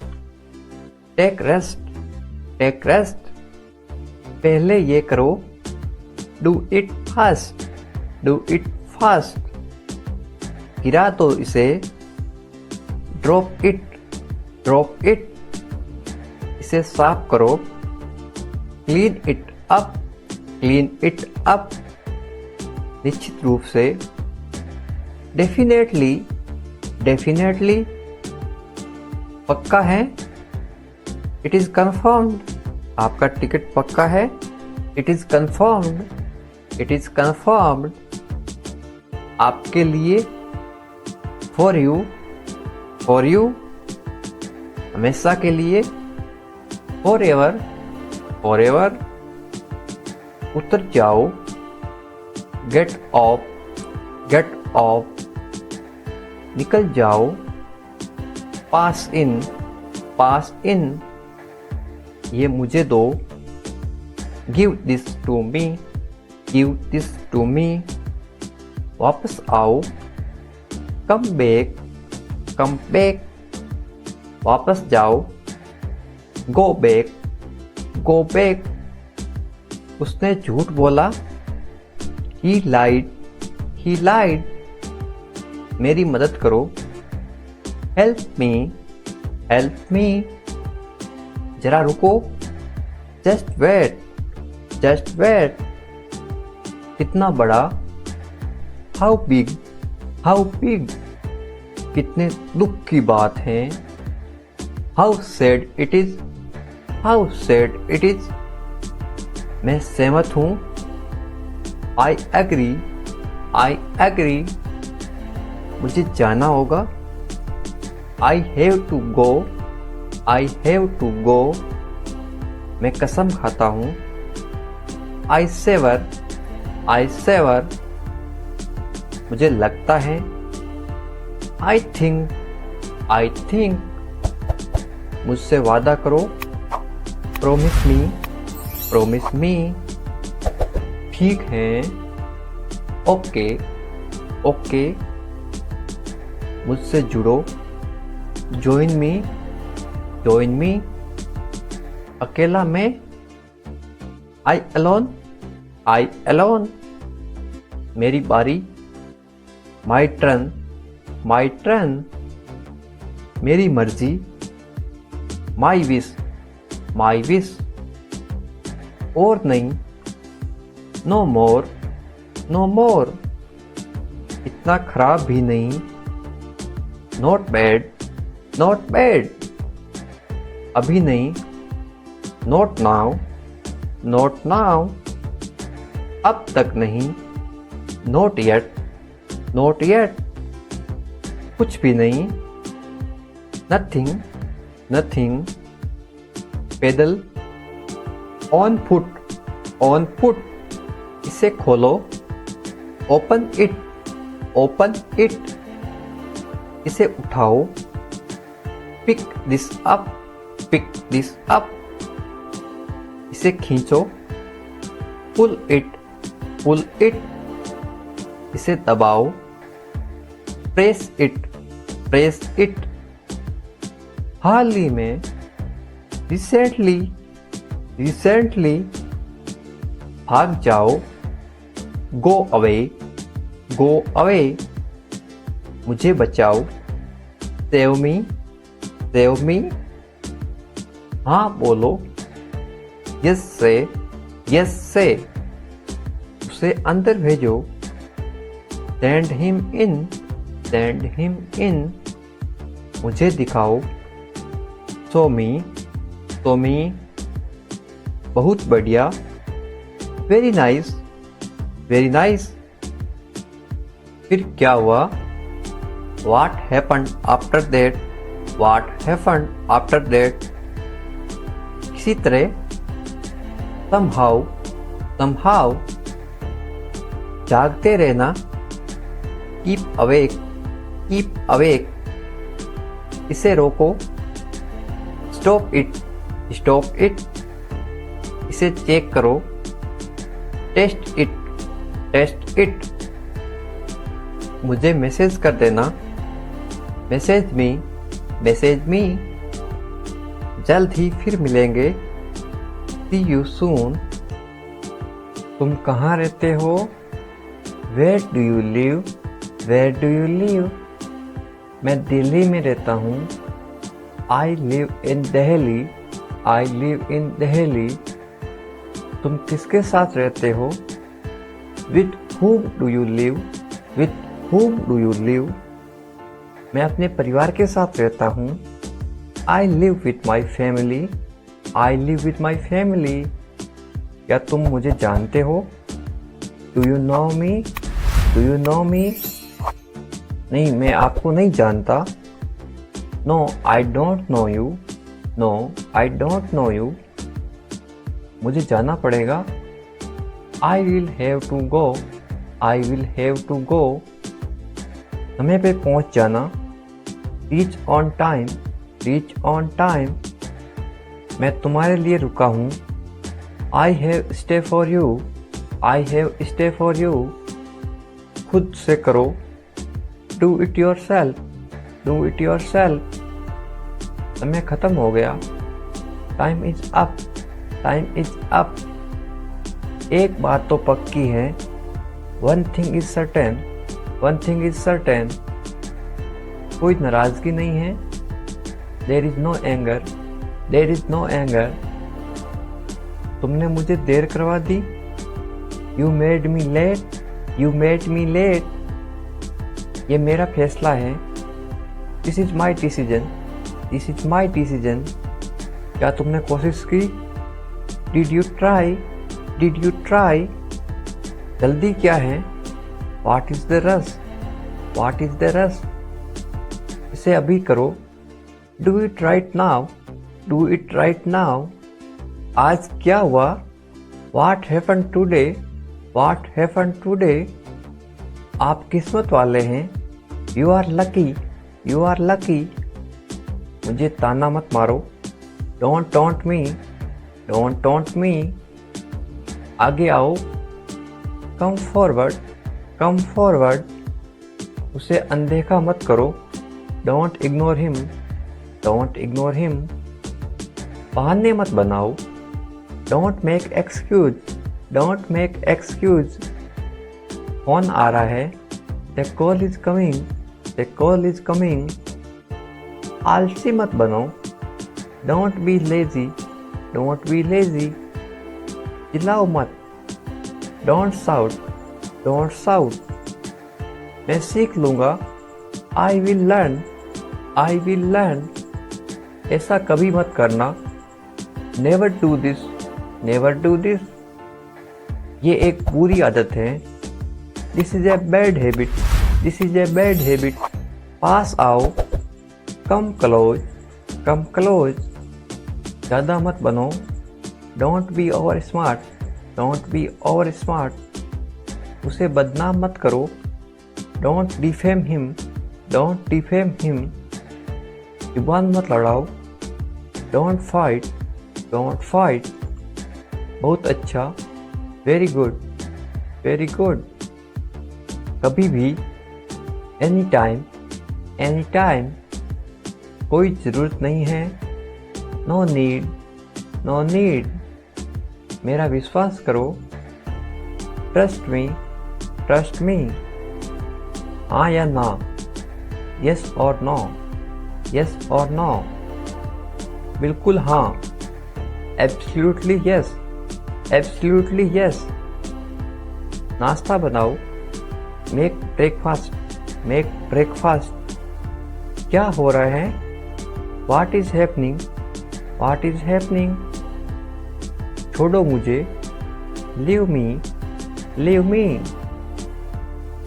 टेक रेस्ट, टेक रेस्ट, पहले ये करो, do it fast, do it fast, गिरा दो इसे, ड्रॉप इट, ड्रॉप इट, इसे साफ करो, clean it up, clean it up, निश्चित रूप से, डेफिनेटली, डेफिनेटली, पक्का है, इट इज कंफर्म्ड, आपका टिकट पक्का है, it is confirmed, it is confirmed, आपके लिए, फॉर यू, फॉर यू, हमेशा के लिए, फॉर एवर, फॉर एवर, उतर जाओ, गेट ऑफ, गेट ऑफ, निकल जाओ, पास इन, पास इन, ये मुझे दो, give this to me, give this to me, वापस आओ, कम बैक, कम बैक, वापस जाओ, गो बैक, गो बैक, उसने झूठ बोला, ही लाइड, ही लाइड, मेरी मदद करो, हेल्प मी, हेल्प मी, जरा रुको, जस्ट वेट, जस्ट वेट, कितना बड़ा, हाउ बिग, हाउ बिग, कितने दुख की बात है, how sad it is, how sad it is, मैं सहमत हूं, आई एग्री, आई एग्री, मुझे जाना होगा, I have to go, I have to go, मैं कसम खाता हूं, आई सेवर, आई सेवर, मुझे लगता है, आई थिंक, आई थिंक, मुझसे वादा करो, प्रोमिस मी, प्रोमिस मी, ठीक है, ओके, ओके, मुझसे जुड़ो, ज्वाइन मी, ज्वाइन मी, अकेला मैं, आई अलोन, आई अलोन, मेरी बारी, माई टर्न, माई टर्न, मेरी मर्जी, माई विश, माई विश, और नहीं, नो मोर, नो मोर, इतना खराब भी नहीं, नॉट बैड, नॉट बैड, अभी नहीं, नॉट नाउ, नॉट नाउ, अब तक नहीं, नॉट येट, नॉट येट, कुछ भी नहीं, नथिंग, नथिंग, पैदल, ऑन फुट, ऑन फुट, इसे खोलो, ओपन इट, ओपन इट, इसे उठाओ, pick this up, pick this up, इसे खींचो, पुल इट, पुल इट, इसे दबाओ, प्रेस इट, प्रेस इट, हाल ही में, रिसेंटली, रिसेंटली, भाग जाओ, गो अवे, गो अवे, मुझे बचाओ, सेव मी, सेव मी, हाँ बोलो, यस से, यस से, उसे अंदर भेजो, send him in, send him in, मुझे दिखाओ, शो मी, शो मी, बहुत बढ़िया, वेरी नाइस, वेरी नाइस। फिर क्या हुआ? What happened after that? What happened after that? किसी तरह, somehow, somehow, जागते रहना, keep awake, keep awake, इसे रोको, stop it, stop it, इसे चेक करो, टेस्ट इट, टेस्ट इट, मुझे मैसेज कर देना, मैसेज मी, मैसेज मी, जल्द ही फिर मिलेंगे, सी यू सून। तुम कहाँ रहते हो? Where do you live, where do you live, मैं दिल्ली में रहता हूँ, I live in Delhi, I live in Delhi. तुम किसके साथ रहते हो? With whom do you live, with whom do you live, मैं अपने परिवार के साथ रहता हूँ, I live with my family, I live with my family. क्या तुम मुझे जानते हो? Do you know me, do you know मी, नहीं मैं आपको नहीं जानता, no I don't know you, no I don't know you, मुझे जाना पड़ेगा, I will have to go, I will have to go, समय पे पहुंच जाना, reach on time, reach on time, मैं तुम्हारे लिए रुका हूँ, I have stay for you, I have stay for you, खुद से करो, do it yourself, do it yourself, समय खत्म हो गया, time is up, time is up, एक बात तो पक्की है, one thing is certain, one thing is certain, कोई नाराजगी नहीं है, there is no anger, there is no anger, तुमने मुझे देर करवा दी, you made me late, you made me late, ये मेरा फैसला है, this is my decision, this is my decision, क्या तुमने कोशिश की? Did you try, did you try, जल्दी क्या है? What is the rush, what is the rush, इसे अभी करो, do it right now, do it right now, आज क्या हुआ? What happen today, what happen today, आप किस्मत वाले हैं, you are lucky, you are lucky, मुझे ताना मत मारो, don't taunt me, don't taunt me, आगे आओ, कम फॉरवर्ड, कम फॉरवर्ड, उसे अनदेखा मत करो, don't ignore him, don't ignore him, बहाने मत बनाओ, don't make excuse, don't make excuse, phone आ रहा है, the call is coming, the call is coming, आलसी मत बनो, don't be lazy, don't be lazy, चिल्लाओ मत, डोंट साउट, डोंट साउट, मैं सीख लूँगा, I will learn, I will learn, ऐसा कभी मत करना, never do this, never do this, ये एक बुरी आदत है, this is a bad habit, this is a bad habit, पास आओ, कम क्लोज, कम क्लोज, ज़्यादा मत बनो, don't be over smart, don't be over smart, उसे बदनाम मत करो, don't defame him, don't defame him, जुबान मत लड़ाओ, डोंट फाइट, डोंट फाइट, बहुत अच्छा, वेरी गुड, वेरी गुड, कभी भी, एनी टाइम, एनी टाइम, कोई ज़रूरत नहीं है, नो नीड, नो नीड, मेरा विश्वास करो, ट्रस्ट मी, ट्रस्ट मी, हाँ या ना, यस और नो, यस और नो, बिल्कुल हाँ, एब्सोल्युटली यस, एब्सोल्युटली यस, नाश्ता बनाओ, मेक ब्रेकफास्ट, मेक ब्रेकफास्ट, क्या हो रहा है? What is happening, what is happening, छोड़ो मुझे, लीव मी, लीव मी।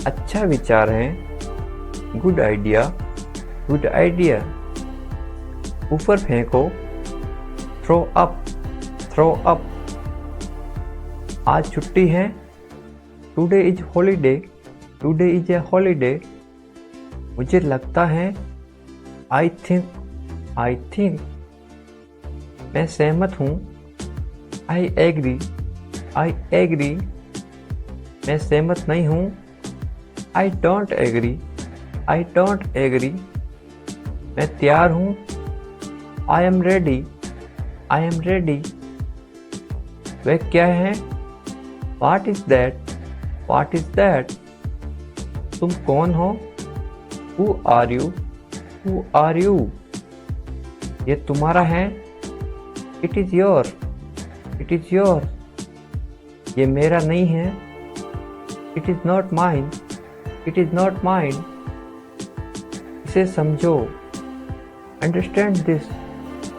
अच्छा विचार है, गुड आइडिया, गुड आइडिया। ऊपर फेंको, थ्रो अप, थ्रो अप। आज छुट्टी है, today is holiday, today is a holiday. मुझे लगता है, आई थिंक, आई थिंक। मैं सहमत हूँ, आई एग्री, आई एग्री। मैं सहमत नहीं हूँ, I don't agree, I don't agree. मैं तैयार हूँ, I am ready, I am ready. वह क्या है, what is that, what is that. तुम कौन हो, who are you, who are you. ये तुम्हारा है, it is your, it is your. ये मेरा नहीं है, it is not mine, it is not mine. इसे समझो, अंडरस्टैंड दिस,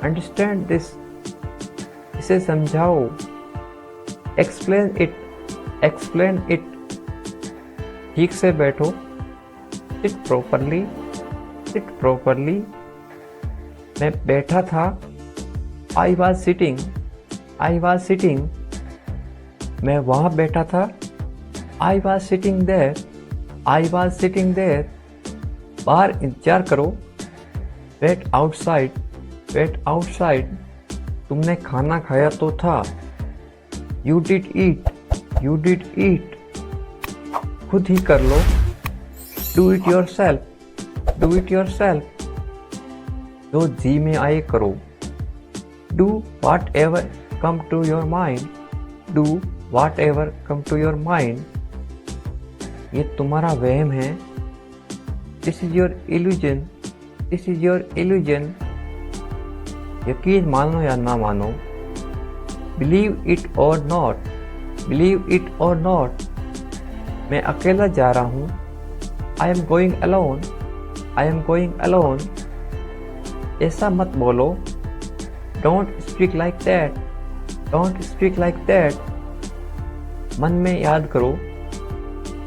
अंडरस्टैंड दिस। इसे समझाओ, एक्सप्लेन इट, एक्सप्लेन इट। ठीक से बैठो, सिट प्रॉपरली, सिट प्रॉपरली। मैं बैठा था, I was sitting, I was sitting. मैं वहाँ बैठा था, I was sitting there, I was sitting there. बाहर इंतजार करो, वेट आउटसाइड, वेट आउटसाइड। तुमने खाना खाया तो था, you did eat, you did eat. खुद ही कर लो, do it yourself, do it yourself. जो जी में आए करो, do whatever come to your mind, do whatever come to your mind. ये तुम्हारा वहम है, this is your illusion, this is your illusion. यकीन मानो या ना मानो, believe it or not, believe it or not. मैं अकेला जा रहा हूँ, I am going alone, I am going alone. ऐसा मत बोलो, don't speak like that, don't speak like that. मन में याद करो,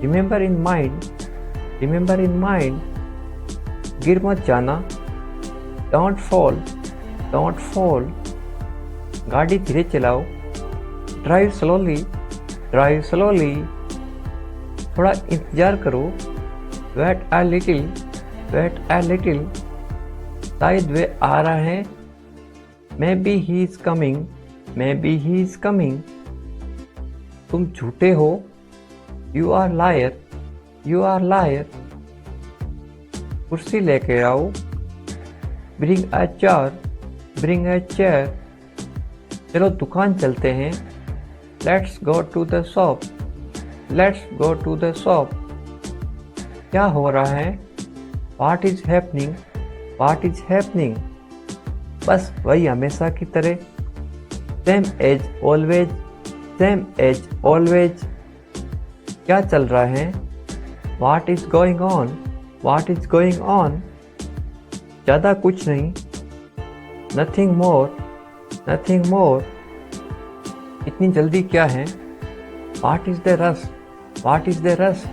remember in mind, remember in mind. गिर मत जाना, डोंट फॉल, डोंट फॉल। गाड़ी धीरे चलाओ, ड्राइव स्लोली, ड्राइव स्लोली। थोड़ा इंतजार करो, wait a little, wait a little. शायद वे आ रहा है, maybe he is coming, maybe he is coming. तुम झूठे हो, you are liar, you are liar. कुर्सी लेके आओ, bring a chair, bring a chair. चलो दुकान चलते हैं, let's go to the shop, let's go to the shop. क्या हो रहा है, what is happening, what is happening. बस वही हमेशा की तरह, same as always, same as always. क्या चल रहा है, what is going on, what is going on. ज़्यादा कुछ नहीं, नथिंग मोर, नथिंग मोर। इतनी जल्दी क्या है, what is the rush, what is the rush.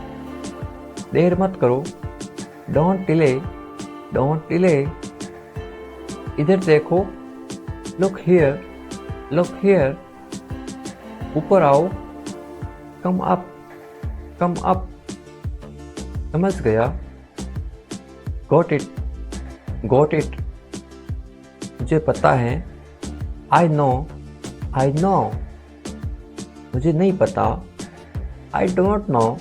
देर मत करो, डोंट डिले, डोंट डिले। इधर देखो, लुक हियर, लुक हियर। ऊपर आओ, कम अप, कम अप। समझ गया, गॉट इट, गॉट इट। मुझे पता है, आई नो, आई नो। मुझे नहीं पता, I don't know,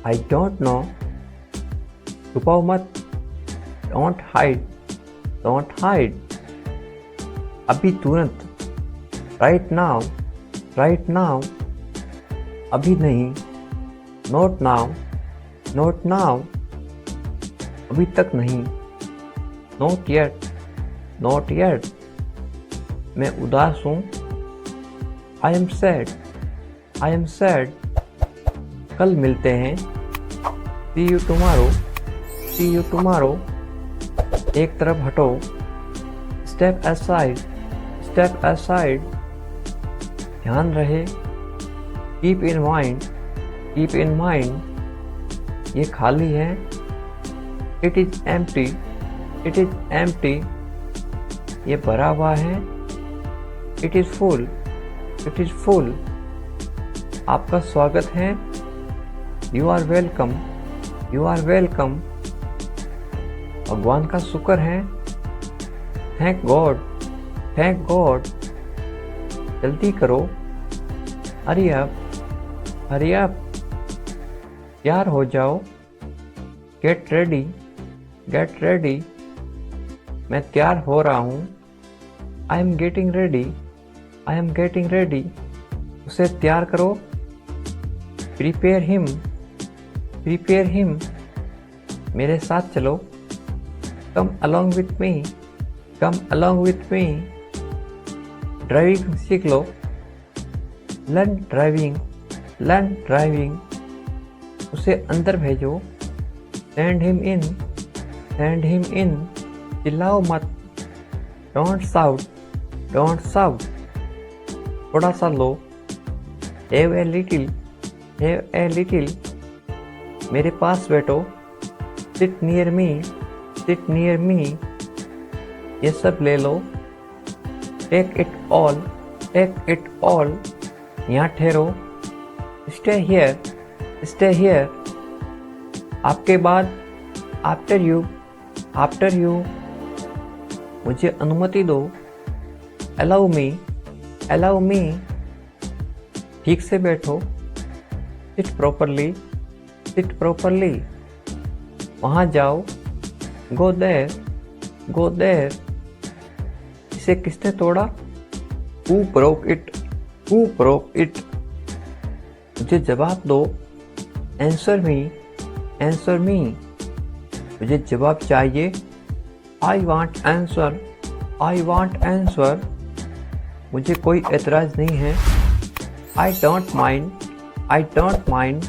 I don't know. छुपाओ मत, डोंट हाइड, डोंट हाइड। अभी तुरंत, राइट नाउ, राइट नाउ। अभी नहीं, नॉट नाउ, नॉट नाउ। अभी तक नहीं, नॉट येट, नॉट येट। मैं उदास हूँ, I am sad, I am sad. कल मिलते हैं, see you tomorrow, see you tomorrow. एक तरफ हटो, स्टेप असाइड, स्टेप असाइड। ध्यान रहे, कीप इन माइंड, ये खाली है, इट इज एम्प्टी, ये भरा हुआ है, इट इज फुल, आपका स्वागत है, यू आर वेलकम, भगवान का शुक्र है, थैंक गॉड, जल्दी करो, हरी अप, तैयार हो जाओ, गेट रेडी, मैं तैयार हो रहा हूँ, आई एम गेटिंग रेडी, उसे तैयार करो, प्रिपेयर हिम, मेरे साथ चलो, come along with me, driving सीख लो, लर्न ड्राइविंग, उसे अंदर भेजो, सेंड हिम इन, चिल्लाओ मत, डोंट साउट, थोड़ा सा लो, हैव ए लिटिल, मेरे पास बैठो, सिट नियर मी, ये सब ले लो, टेक इट ऑल, यहाँ ठहरो, स्टे हियर, आपके बाद, आफ्टर यू, मुझे अनुमति दो, अलाउ मी, ठीक से बैठो, सिट प्रॉपरली, वहाँ जाओ, गो देयर, इसे किसने तोड़ा, हु ब्रोक इट, मुझे जवाब दो, आंसर मी, मुझे जवाब चाहिए, आई वांट आंसर, मुझे कोई एतराज नहीं है, आई डोंट माइंड,